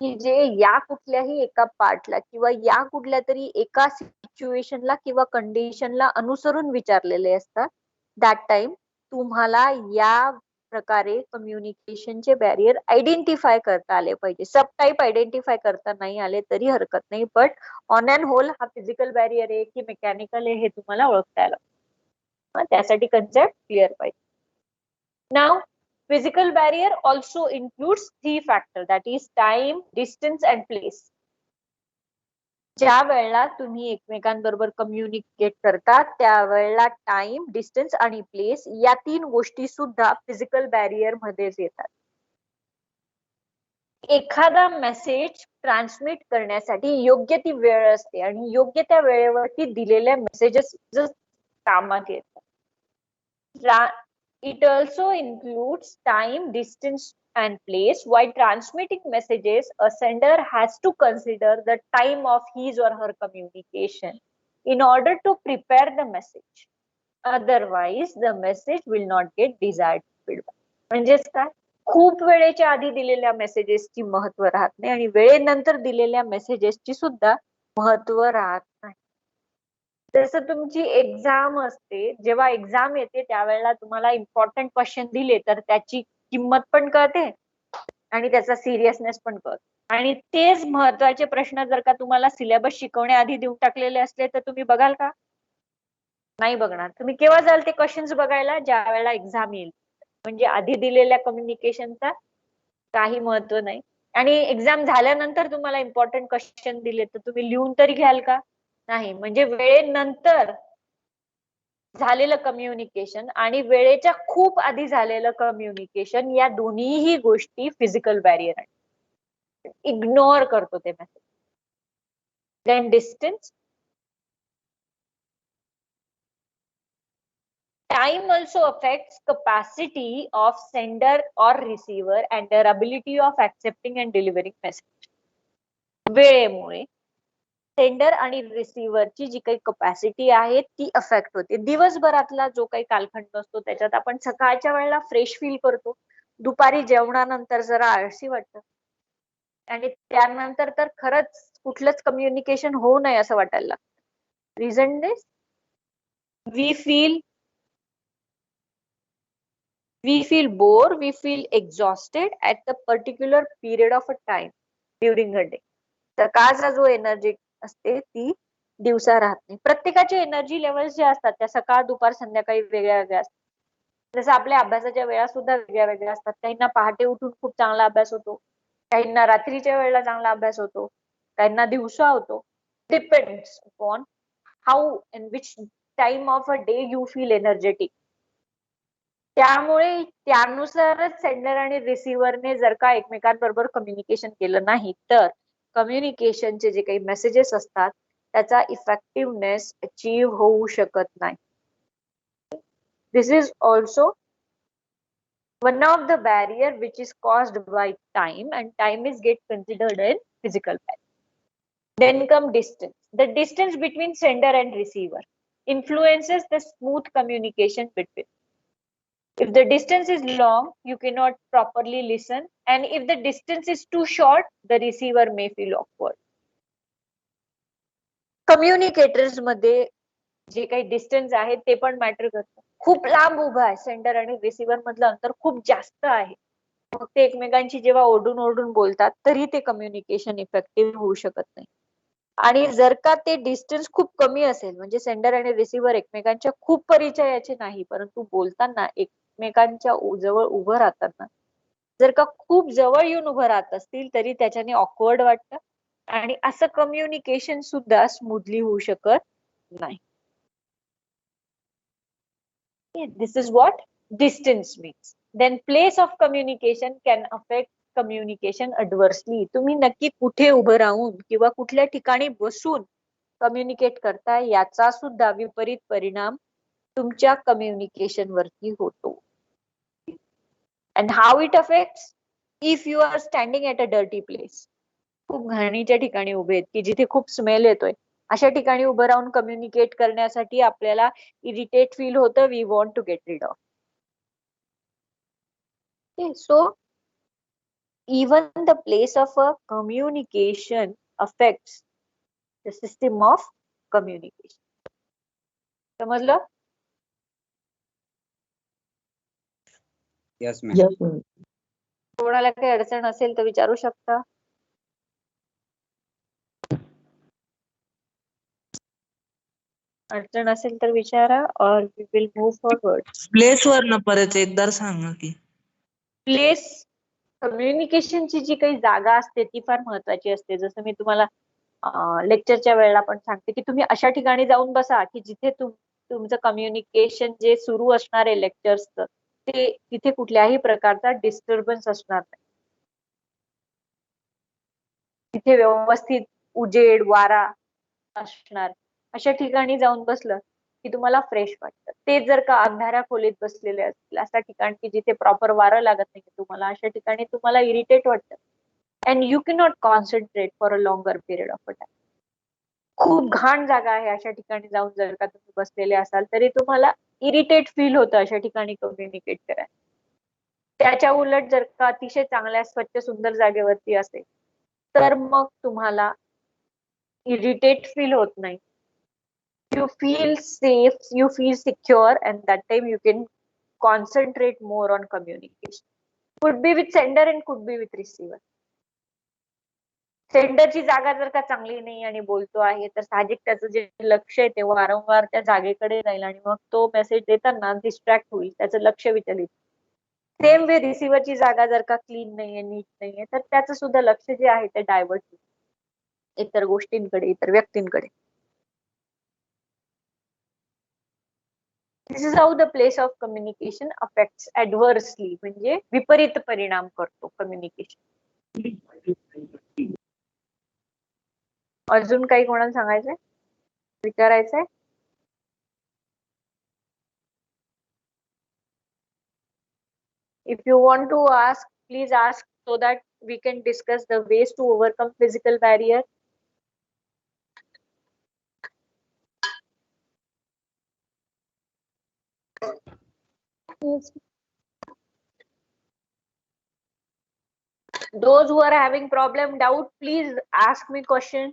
की जे या कुठल्याही एका पार्टला किंवा या कुठल्या तरी एका सिच्युएशनला किंवा कंडिशनला अनुसरून विचारलेले असतात. दॅट टाइम तुम्हाला या प्रकारे कम्युनिकेशनचे बॅरियर आयडेंटिफाय करता आले पाहिजे. सब टाईप आयडेंटिफाय करता नाही आले तरी हरकत नाही, बट ऑन अँड होल हा फिजिकल बॅरियर आहे की मेकॅनिकल आहे हे तुम्हाला ओळखता आलं. त्यासाठी कन्सेप्ट क्लिअर पाहिजे. नाव physical barrier also includes three factors, that is time, distance and place. ज्या वेळेला तुम्ही एकमेकांबरोबर कम्युनिकेट करता त्यावेळेला टाइम, डिस्टन्स आणि प्लेस या 3 गोष्टी सुद्धा फिजिकल बॅरियर मध्येच येतात. एखादा मेसेज ट्रान्समिट करण्यासाठी योग्य ती वेळ असते आणि योग्य त्या वेळेवरती दिलेल्या मेसेजेस कामात येतात. It also includes time, distance and place. While transmitting messages, a sender has to consider the time of his or her communication in order to prepare the message. Otherwise, the message will not get desired feedback. म्हणजेच काय? खूप वेळेच्या आधी दिलेल्या मेसेजेसची महत्व राहत नाही आणि वेळेनंतर दिलेल्या मेसेजेसची सुद्धा महत्व राहत नाही. जसं तुमची एक्झाम असते, जेव्हा एक्झाम येते त्यावेळेला तुम्हाला इम्पॉर्टंट क्वेश्चन दिले तर त्याची किंमत पण कळते आणि त्याचा सिरियसनेस पण कळतो. आणि तेच महत्वाचे प्रश्न जर का तुम्हाला सिलेबस शिकवण्याआधी देऊन टाकलेले असले तर तुम्ही बघाल का? नाही बघणार. तुम्ही केव्हा जाल ते क्वेश्चन्स बघायला? ज्या वेळेला एक्झाम येईल. म्हणजे आधी दिलेल्या कम्युनिकेशनचा काही महत्व नाही. आणि एक्झाम झाल्यानंतर तुम्हाला इम्पॉर्टंट क्वेश्चन दिले तर तुम्ही लिहून तरी घ्याल का? नाही. म्हणजे वेळेनंतर झालेलं कम्युनिकेशन आणि वेळेच्या खूप आधी झालेलं कम्युनिकेशन या दोन्हीही गोष्टी फिजिकल बॅरियर आहेत. इग्नोर करतो ते message. Then distance. Time also affects capacity of sender or receiver and their ability of accepting and delivering message. वेळेमुळे सेंडर आणि रिसिव्हरची जी काही कपॅसिटी आहे ती अफेक्ट होते. दिवसभरातला जो काही कालखंड असतो त्याच्यात आपण सकाळच्या वेळेला फ्रेश फील करतो, दुपारी जेवणानंतर जरा आळशी वाटतं आणि त्यानंतर तर खरंच कुठलंच कम्युनिकेशन होऊ नये असं वाटायला लागतं. Reason this, we feel bored, we feel exhausted at the particular period of a time during a day. सकाळचा जो एनर्जी असते ती दिवसा राहत नाही. प्रत्येकाचे एनर्जी लेवल्स जे असतात त्या सकाळ, दुपार, संध्याकाळी वेगळ्या वेगळ्या असतात. जसं आपल्या अभ्यासाच्या वेळा सुद्धा वेगळ्या वेगळ्या असतात. काहींना पहाटे उठून खूप चांगला अभ्यास होतो, काहींना रात्रीच्या वेळेला चांगला अभ्यास होतो, काहींना दिवसा होतो. Depends upon how in which time of a day you feel energetic. त्यामुळे त्यानुसारच सेंडर आणि रिसिव्हरने जर का एकमेकांबरोबर कम्युनिकेशन केलं नाही तर कम्युनिकेशनचे जे काही मेसेजेस असतात त्याचा इफेक्टिव्हनेस अचीव्ह होऊ शकत नाही. This is also one of the barrier which is caused by time and time is get considered in physical barrier. Then come distance. The distance between sender and receiver influences the smooth communication between. If the distance is long, you cannot properly listen. And if the distance is too short, the receiver may feel awkward. Communicators मध्ये जे काही distance आहे ते पण matter करतं. खूप लांब उभा आहे सेंडर आणि रिसिव्हर मधलं अंतर खूप जास्त आहे, मग ते एकमेकांशी जेव्हा ओरडून ओरडून बोलतात तरी ते कम्युनिकेशन इफेक्टिव्ह होऊ शकत नाही. आणि जर का ते डिस्टन्स खूप कमी असेल, म्हणजे सेंडर आणि रिसिव्हर एकमेकांच्या खूप परिचयाचे नाही, परंतु बोलताना एकमेकांच्या जवळ उभं राहताना जर का खूप जवळ येऊन उभं राहत असतील तरी त्याच्याने ऑकवर्ड वाटतं आणि असं कम्युनिकेशन सुद्धा स्मूथली होऊ शकत नाही. This is what distance means. Then place of communication can affect communication adversely. तुम्ही नक्की कुठे उभं राहून किंवा कुठल्या ठिकाणी बसून कम्युनिकेट करताय याचा सुद्धा विपरीत परिणाम तुमच्या कम्युनिकेशन वरती होतो. And how it affects? If you are standing at a dirty place, खूप घाणीच्या ठिकाणी उभे आहेत की जिथे खूप स्मेल येतोय, अशा ठिकाणी उभं राहून कम्युनिकेट करण्यासाठी आपल्याला इरिटेट फील होतं, we want to get rid of. So even the place of a communication affects the system of communication. समजलं? Yes ma'am. Yes, ma'am. कोणाला काही अडचण असेल तर विचारू शकता. अडचण असेल तर विचारा or we will move forward. Place वर न परत एकदा सांगा की. प्लेस कम्युनिकेशनची जी काही जागा असते ती फार महत्वाची असते. जसं मी तुम्हाला लेक्चरच्या वेळेला पण सांगते की तुम्ही अशा ठिकाणी जाऊन बसा की जिथे तुमचं कम्युनिकेशन जे सुरू असणार आहे लेक्चर्सचं ते तिथे कुठल्याही प्रकारचा डिस्टर्बन्स असणार नाही. तिथे व्यवस्थित उजेड वारा असणार, अशा ठिकाणी जाऊन बसलं की तुम्हाला फ्रेश वाटतं. ते जर का अंधाऱ्या खोलीत बसलेले असतील, अशा ठिकाणी की जिथे प्रॉपर वारं लागत नाही तुम्हाला, अशा ठिकाणी तुम्हाला इरिटेट वाटतं and you can not concentrate for a longer period of a time. खूप घाण जागा आहे अशा ठिकाणी जाऊन जर का तुम्ही बसलेले असाल तरी तुम्हाला इरिटेट फील होतं अशा ठिकाणी कम्युनिकेट करायला. त्याच्या उलट जर का अतिशय चांगल्या स्वच्छ सुंदर जागेवरती असेल तर मग तुम्हाला इरिटेट फील होत नाही. You feel safe, you feel secure, and that time you can concentrate more on communication. Could be with sender and could be with receiver. सेंडरची जागा जर का चांगली नाही आणि बोलतो आहे तर साहजिक त्याचं जे लक्ष आहे ते वारंवार त्या जागेकडे राहील आणि मग तो मेसेज देताना डिस्ट्रॅक्ट होईल, त्याचं लक्ष विचलित. सेम वे रिसिव्हरची जागा जर का क्लीन नाहीये, नीट नाहीये तर त्याचं सुद्धा लक्ष जे आहे ते डायव्हर्ट होईल इतर गोष्टींकडे, इतर व्यक्तींकडे. This is how the place of communication affects adversely, म्हणजे विपरीत परिणाम करतो कम्युनिकेशन. अजून काही कोणाला सांगायचंय, विचारायचंय? If you want to ask, please ask so that we can discuss the ways to overcome physical barrier. Yes. Those who are having problem, doubt, please ask me question.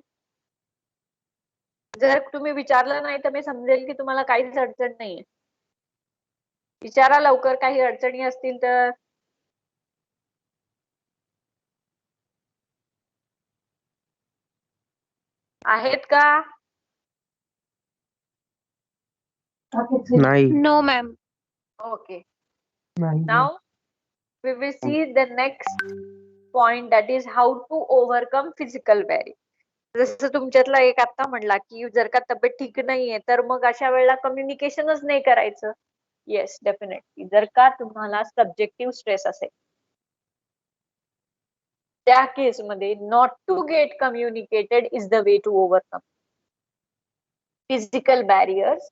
जर तुम्ही विचारलं नाही तर मी समजेल की तुम्हाला काहीच अडचण नाहीये. विचारा लवकर, काही अडचणी असतील तर. आहेत का? नाही. No, ma'am. Okay. Now we will see the next point, that is how to overcome physical barrier. जसं तुमच्यातला एक आता म्हणला की जर का तब्येत ठीक नाहीये तर मग अशा वेळेला कम्युनिकेशनच नाही करायचं. Yes, definitely. जर का तुम्हाला सब्जेक्टिव्ह स्ट्रेस असेल त्या केसमध्ये not to get communicated is the way to overcome. Physical barriers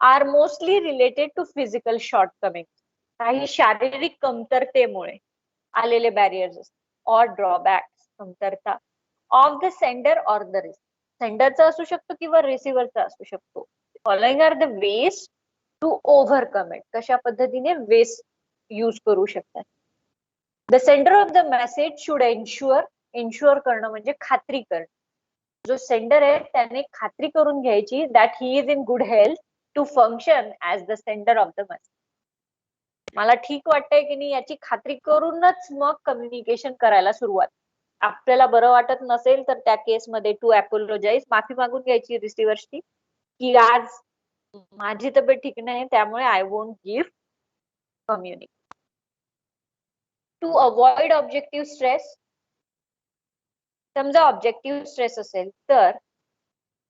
are mostly related to physical shortcoming. काही शारीरिक कमतरतेमुळे आलेले बॅरियर्स ऑर ड्रॉबॅक्स, कमतरता of the sender or the receiver. सेंडरचा असू शकतो किंवा रिसिव्हरचा असू शकतो. Following are the ways to overcome it. कशा पद्धतीने वेज यूज करू शकतात. The sender of the message should ensure करणं म्हणजे खात्री करणं. जो सेंडर आहे त्याने खात्री करून घ्यायची that he is in good health to function as the sender of the message. मला ठीक वाटतंय की नाही याची खात्री करूनच मग कम्युनिकेशन करायला सुरुवात. आपल्याला बरं वाटत नसेल तर त्या केसमध्ये टू अपोलोजाइज, माफी मागून घ्यायची रिसिव्हरची की आज माझी तब्येत ठीक नाही त्यामुळे I won't give communication. To avoid objective stress, समजा ऑब्जेक्टिव्ह स्ट्रेस असेल तर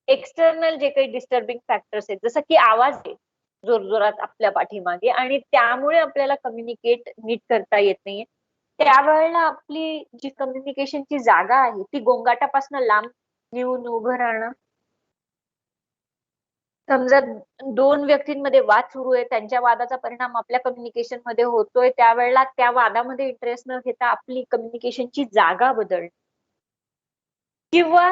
एक्सटर्नल जे काही डिस्टर्बिंग फॅक्टर्स आहेत जसं की आवाज आहे जोरजोरात आपल्या पाठीमागे आणि त्यामुळे आपल्याला कम्युनिकेट नीट करता येत नाहीये, त्यावेळेला आपली जी कम्युनिकेशनची जागा आहे ती गोंगाटापासून लांब नेऊन उभं राहणं. समजा दोन व्यक्तींमध्ये वाद सुरू आहे, त्यांच्या वादाचा परिणाम आपल्या कम्युनिकेशन मध्ये होतोय, त्यावेळेला त्या वादामध्ये इंटरेस्ट न घेता आपली कम्युनिकेशनची जागा बदलणं. किंवा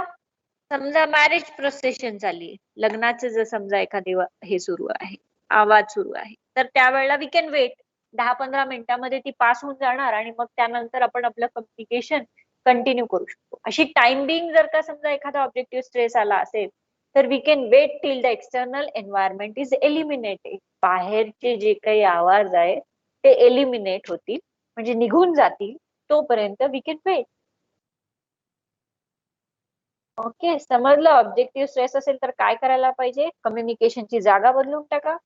समजा मॅरेज प्रोसेशन चालली, लग्नाचं जर समजा एखादी हे सुरू आहे, आवाज सुरू आहे, तर त्यावेळेला वी कॅन वेट. 10-15 मिनिटांमध्ये ती पास होऊन जाणार आणि मग त्यानंतर आपण आपलं कम्युनिकेशन कंटिन्यू करू शकतो. अशी टाइम बिंग जर का समजा एखादा ऑब्जेक्टिव्ह स्ट्रेस आला असेल तर we can wait till the external environment is eliminated. बाहेरचे जे काही आवाज आहे ते एलिमिनेट होतील म्हणजे निघून जातील, तोपर्यंत वी कॅन वेट. ओके, समजलं. ऑब्जेक्टिव्ह स्ट्रेस असेल तर काय करायला पाहिजे? कम्युनिकेशनची जागा बदलून टाका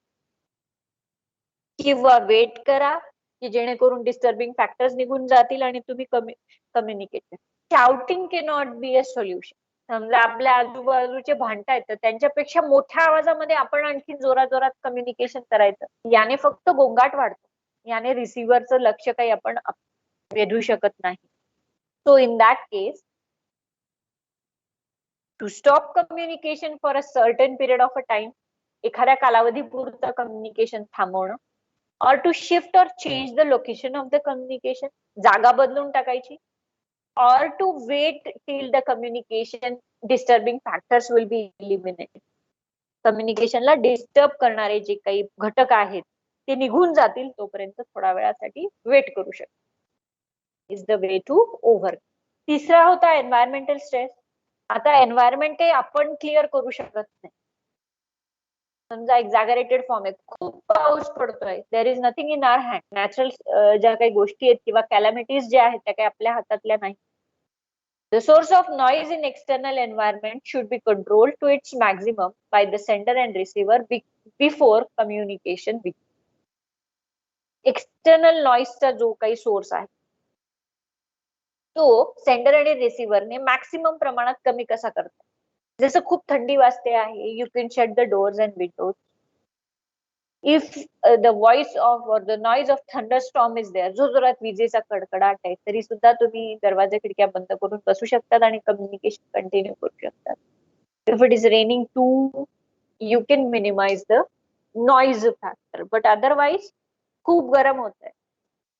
किंवा वेट करा की जेणेकरून डिस्टर्बिंग फॅक्टर्स निघून जातील आणि तुम्ही कम्युनिकेट करा. Shouting K not be a solution. समजा आपल्या आजूबाजूचे भांडतायत तर त्यांच्यापेक्षा मोठ्या आवाजामध्ये आपण आणखी जोरात कम्युनिकेशन करायचं, याने फक्त गोंगाट वाढतो, याने रिसिव्हरचं लक्ष काही आपण वेधू शकत नाही. So in that case to stop communication for a certain period of a time, एखाद्या कालावधीपुरतं कम्युनिकेशन थांबवणं, or to shift or change the location of the communication, जागा बदलून टाकायची, or to wait till the communication disturbing factors will be eliminated. कम्युनिकेशनला disturb करणारे जे काही घटक आहेत ते निघून जातील तोपर्यंत थोड्या वेळासाठी वेट करू शकतो. Is the way to over. तिसरा होता एन्व्हायरमेंटल स्ट्रेस. आता एन्व्हायरमेंट काही आपण क्लिअर करू शकत नाही. समजा एक्झॅगरेटेड फॉर्म आहे, खूप पाऊस पडतोय, there is nothing in hour hand. Natural ज्या काही गोष्टी आहेत किंवा कॅलॅमिटीज ज्या आहेत त्या काही आपल्या हातातल्या नाही. The source of noise in external environment should be controlled to its maximum by the sender and receiver before communication begins. External नॉइजचा जो काही सोर्स आहे तो सेंडर आणि रिसिव्हरने मॅक्सिमम प्रमाणात कमी कसा करतात. जसं खूप थंडी वाजते आहे, you can shut the doors and windows. If the voice of or the noise of thunderstorm is there, जो जोरात विजेचा कडकडाट आहे तरी सुद्धा तुम्ही दरवाजा खिडक्या बंद करून बसू शकतात आणि कम्युनिकेशन कंटिन्यू करू शकतात. If it is raining too, you can minimise the noise factor, but otherwise खूप गरम होत आहे,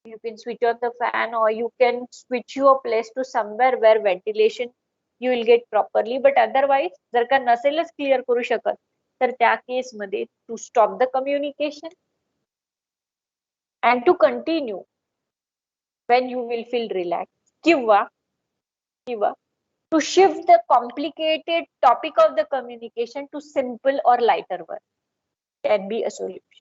you can switch on the fan or you can switch your place to somewhere where ventilation you will get properly. But otherwise जर का नसेलच clear करू शकत तर त्या केस मध्ये to stop the communication and to continue when you will feel relaxed किंवा to shift the complicated topic of the communication to simple or lighter one can be a solution.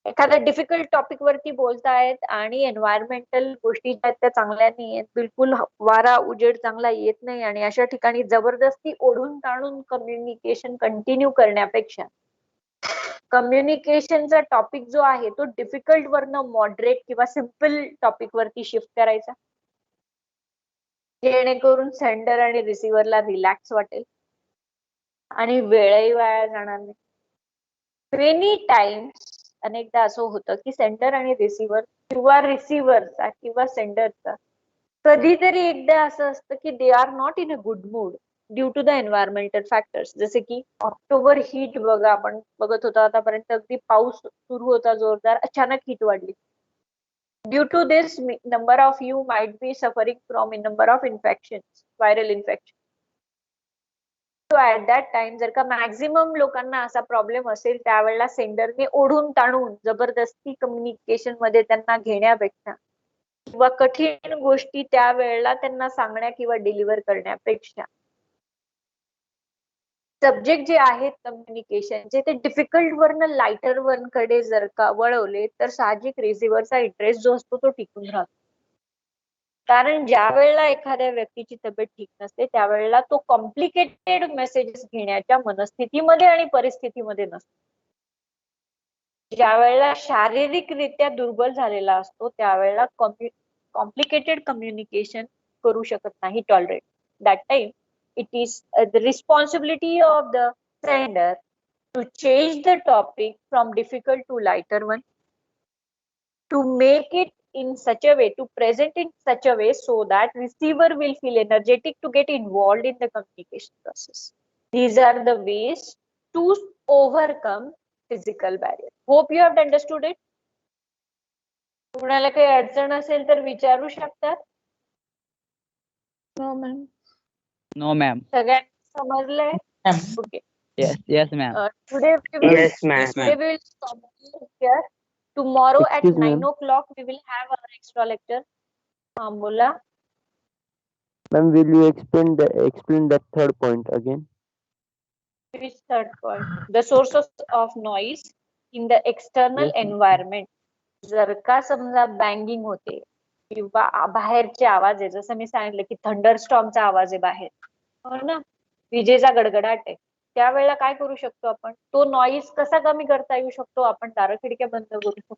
एखाद्या डिफिकल्ट टॉपिक वरती बोलतायत आणि environmental गोष्टी ज्या आहेत त्या चांगल्या नाही आहेत, बिलकुल वारा उजेड चांगला येत नाही आणि अशा ठिकाणी जबरदस्ती ओढून ताणून कम्युनिकेशन कंटिन्यू करण्यापेक्षा कम्युनिकेशनचा टॉपिक जो आहे तो डिफिकल्ट वरनं मॉडरेट किंवा सिम्पल टॉपिक वरती शिफ्ट करायचा, जेणेकरून सेंडर आणि रिसिव्हरला रिलॅक्स वाटेल आणि वेळही वाया जाणार नाही. मेनी टाइम्स अनेकदा असं होतं की सेंडर आणि रिसिव्हर किंवा रिसिव्हरचा किंवा सेंडरचा कधीतरी एकदा असं असतं की they are not in a good mood due to the environmental factors. जसे की ऑक्टोबर हीट बघा, आपण बघत होतो आतापर्यंत, अगदी पाऊस सुरू होता जोरदार, अचानक हीट वाढली. Due to this number of you might be suffering from in number of infection, viral infection. So at that time जर का मॅक्झिमम लोकांना असा प्रॉब्लेम असेल त्यावेळेला सेंडरने ओढून ताणून जबरदस्ती कम्युनिकेशन मध्ये त्यांना घेण्यापेक्षा किंवा कठीण गोष्टी त्यावेळेला त्यांना सांगण्या किंवा डिलिव्हर करण्यापेक्षा सब्जेक्ट जे आहेत कम्युनिकेशनचे ते डिफिकल्ट वरनं लाइटर वन कडे जर का वळवले तर साहजिक रिसिव्हरचा इंटरेस्ट जो असतो तो टिकून राहतो. कारण ज्या वेळेला एखाद्या व्यक्तीची तब्येत ठीक नसते त्यावेळेला तो कॉम्प्लिकेटेड मेसेजेस घेण्याच्या मनस्थितीमध्ये आणि परिस्थितीमध्ये नसतो. ज्या वेळेला शारीरिकरित्या दुर्बल झालेला असतो त्यावेळेला कॉम्प्लिकेटेड कम्युनिकेशन करू शकत नाही tolerate. That time it is the responsibility of the sender to change the topic from difficult to lighter one, to make it in such a way, to present in such a way so that receiver will feel energetic to get involved in the communication process. These are the ways to overcome physical barrier. Hope you have understood it. कुणाला काही अडचण असेल तर विचारू शकतात. No, ma'am. No ma'am. सगळ्यांना समजलंय? Okay. Yes ma'am. Today we will Yes, ma'am. Today we will stop here. Tomorrow at Excuse me, 9 o'clock we will have our extra lecture. बोला. Ma'am, will you explain that third point again? Which third point? The sources of noise in the external Yes, ma'am. environment. जर का समजा बँगिंग होते किंवा बाहेरचे आवाज आहे, जसं मी सांगितलं की थंडरस्टॉर्मचा आवाज आहे बाहेर, हो ना, विजेचा गडगडाट आहे, त्यावेळेला काय करू शकतो आपण? तो नॉईज कसा कमी करता येऊ शकतो? आपण दारं खिडक्या बंद करू शकतो.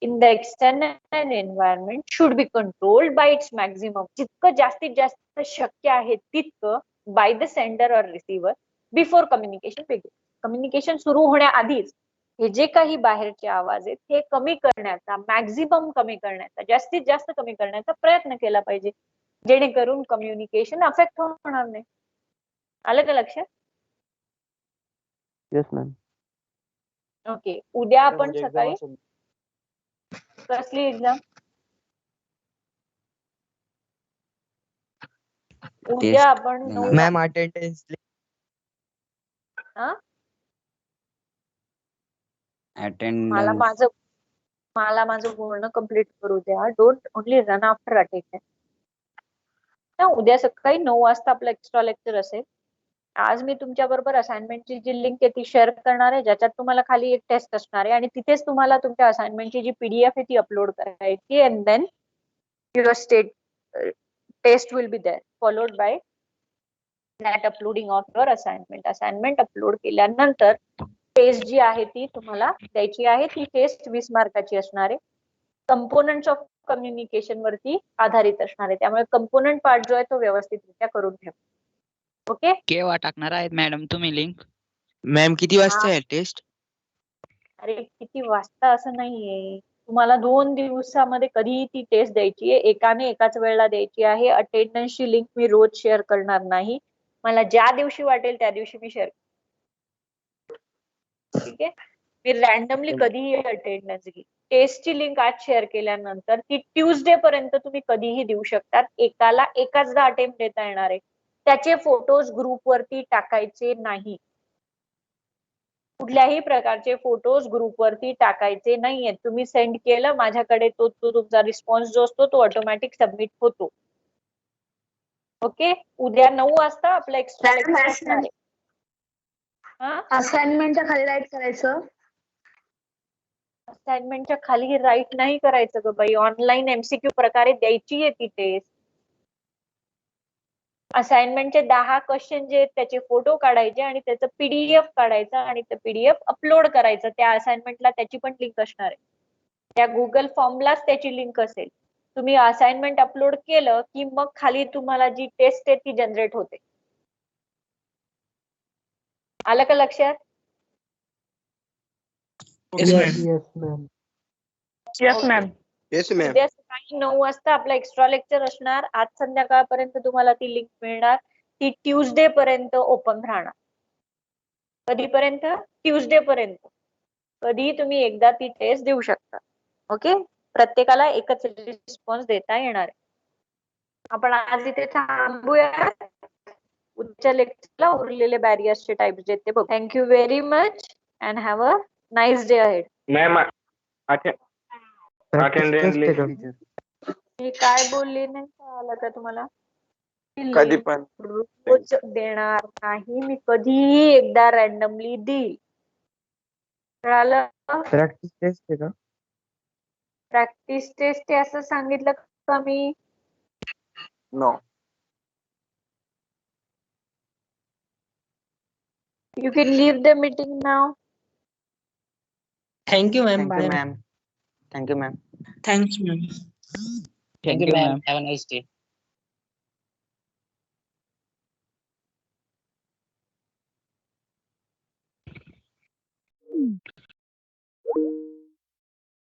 In the external environment should be controlled by it's maximum. जितकं जास्तीत जास्त शक्य आहे तितकं बाय द सेंडर और receiver before communication begin. Communication सुरू होण्याआधीच हे जे काही बाहेरचे आवाज आहेत हे कमी करण्याचा, मॅक्झिमम कमी करण्याचा, जास्तीत जास्त कमी करण्याचा प्रयत्न केला पाहिजे, जेणेकरून कम्युनिकेशन अफेक्ट होणार नाही. आलं का लक्षात? Yes, ma'am. ओके. उद्या आपण सकाळी कसली एक्झाम? उद्या आपण 9 मॅम अटेंडन्स अटेंडन्स. मला माझं बोलणं कम्प्लीट करू द्या. Don't only run after attendance. उद्या सकाळी 9 वाजता आपलं एक्स्ट्रा लेक्चर असेल. आज मी तुमच्या बरोबर असाइनमेंटची जी लिंक आहे ती शेअर करणार आहे, ज्याच्यात तुम्हाला खाली एक टेस्ट असणार आहे आणि तिथेच तुम्हाला तुमच्या असाइनमेंटची जी पीडीएफ आहे ती अपलोड करायची. And then your test will be there followed by that uploading of your assignment. Assignment upload केल्यानंतर टेस्ट जी आहे ती तुम्हाला द्यायची आहे. ती टेस्ट 20 मार्काची असणार आहे. कंपोनंट्स ऑफ कम्युनिकेशन वरती आधारित असणार आहे. त्यामुळे कंपोनंट पार्ट जो आहे तो व्यवस्थितरित्या करून ठेवा. ओके. केव्हा टाकणार आहेत मॅडम तुम्ही लिंक? मॅम किती वाजता आहे टेस्ट? अरे किती वाजता असं नाहीये, तुम्हाला 2 दिवसामध्ये कधीही ती टेस्ट द्यायची आहे. एकाने एकाच वेळेला द्यायची आहे. अटेंडन्सची लिंक मी रोज शेअर करणार नाही. मला ज्या दिवशी वाटेल त्या दिवशी मी शेअर. ठीक आहे. मी रॅन्डमली कधीही अटेंडन्स घेईन. टेस्टची लिंक आज शेअर केल्यानंतर ती ट्यूजडे पर्यंत तुम्ही कधीही देऊ शकतात. एकाला एकाचदा अटेम्प्ट देता येणार आहे. त्याचे फोटोज ग्रुपवरती टाकायचे नाही. कुठल्याही प्रकारचे फोटोज ग्रुपवरती टाकायचे नाहीयेत. तुम्ही सेंड केलं माझ्याकडे, तो तुमचा रिस्पॉन्स जो असतो तो ऑटोमॅटिक सबमिट होतो. ओके. उद्या 9 वाजता आपलं एक्स्ट्रा लेक्चर असणार आहे. असाइनमेंटच्या खाली राईट करायचं. असाइनमेंटच्या खाली राईट नाही करायचं ग बाई. ऑनलाईन एमसीक्यू प्रकारे द्यायची आहे ती टेस्ट. असाइनमेंटचे 10 क्वेश्चन जे आहेत त्याचे फोटो काढायचे आणि त्याचं पीडीएफ काढायचं आणि ते पीडीएफ अपलोड करायचं. त्या असाइनमेंटला त्याची पण लिंक असणार आहे. त्या गुगल फॉर्मलाच त्याची लिंक असेल. तुम्ही असाइनमेंट अपलोड केलं की मग खाली तुम्हाला जी टेस्ट आहे ती जनरेट होते. आलं का लक्षात? Yes, ma'am. Yes, ma'am. Yes, ma'am. Yes, ma'am. उद्या सकाळी 9 वाजता आपला एक्स्ट्रा लेक्चर असणार. आज संध्याकाळपर्यंत तुम्हाला ती लिंक मिळणार. ती ट्यूजडे पर्यंत ओपन राहणार. कधीपर्यंत? ट्यूजडे पर्यंत. कधीही तुम्ही एकदा ती टेस्ट देऊ शकता. ओके. प्रत्येकाला एकच रिस्पॉन्स देता येणार आहे. आपण आज इथे थांबूया. उद्याच्या लेक्चरला उरलेले बॅरियर्सचे टाइप्स जे ते बघ. Thank you very much and have a nice day ahead. Ma'am attendance मी काय बोलली नाही कळालं का तुम्हाला? कधी पण रोज देणार नाही मी, कधीही एकदा रॅन्डमली देईल. कळालं? प्रॅक्टिस टेस्ट आहे का? प्रॅक्टिस टेस्ट आहे असं सांगितलं का मी? No. You can leave the meeting now. Thank you ma'am bye ma'am. Thank you ma'am. Thanks ma'am. Thank you ma'am. Have a nice day.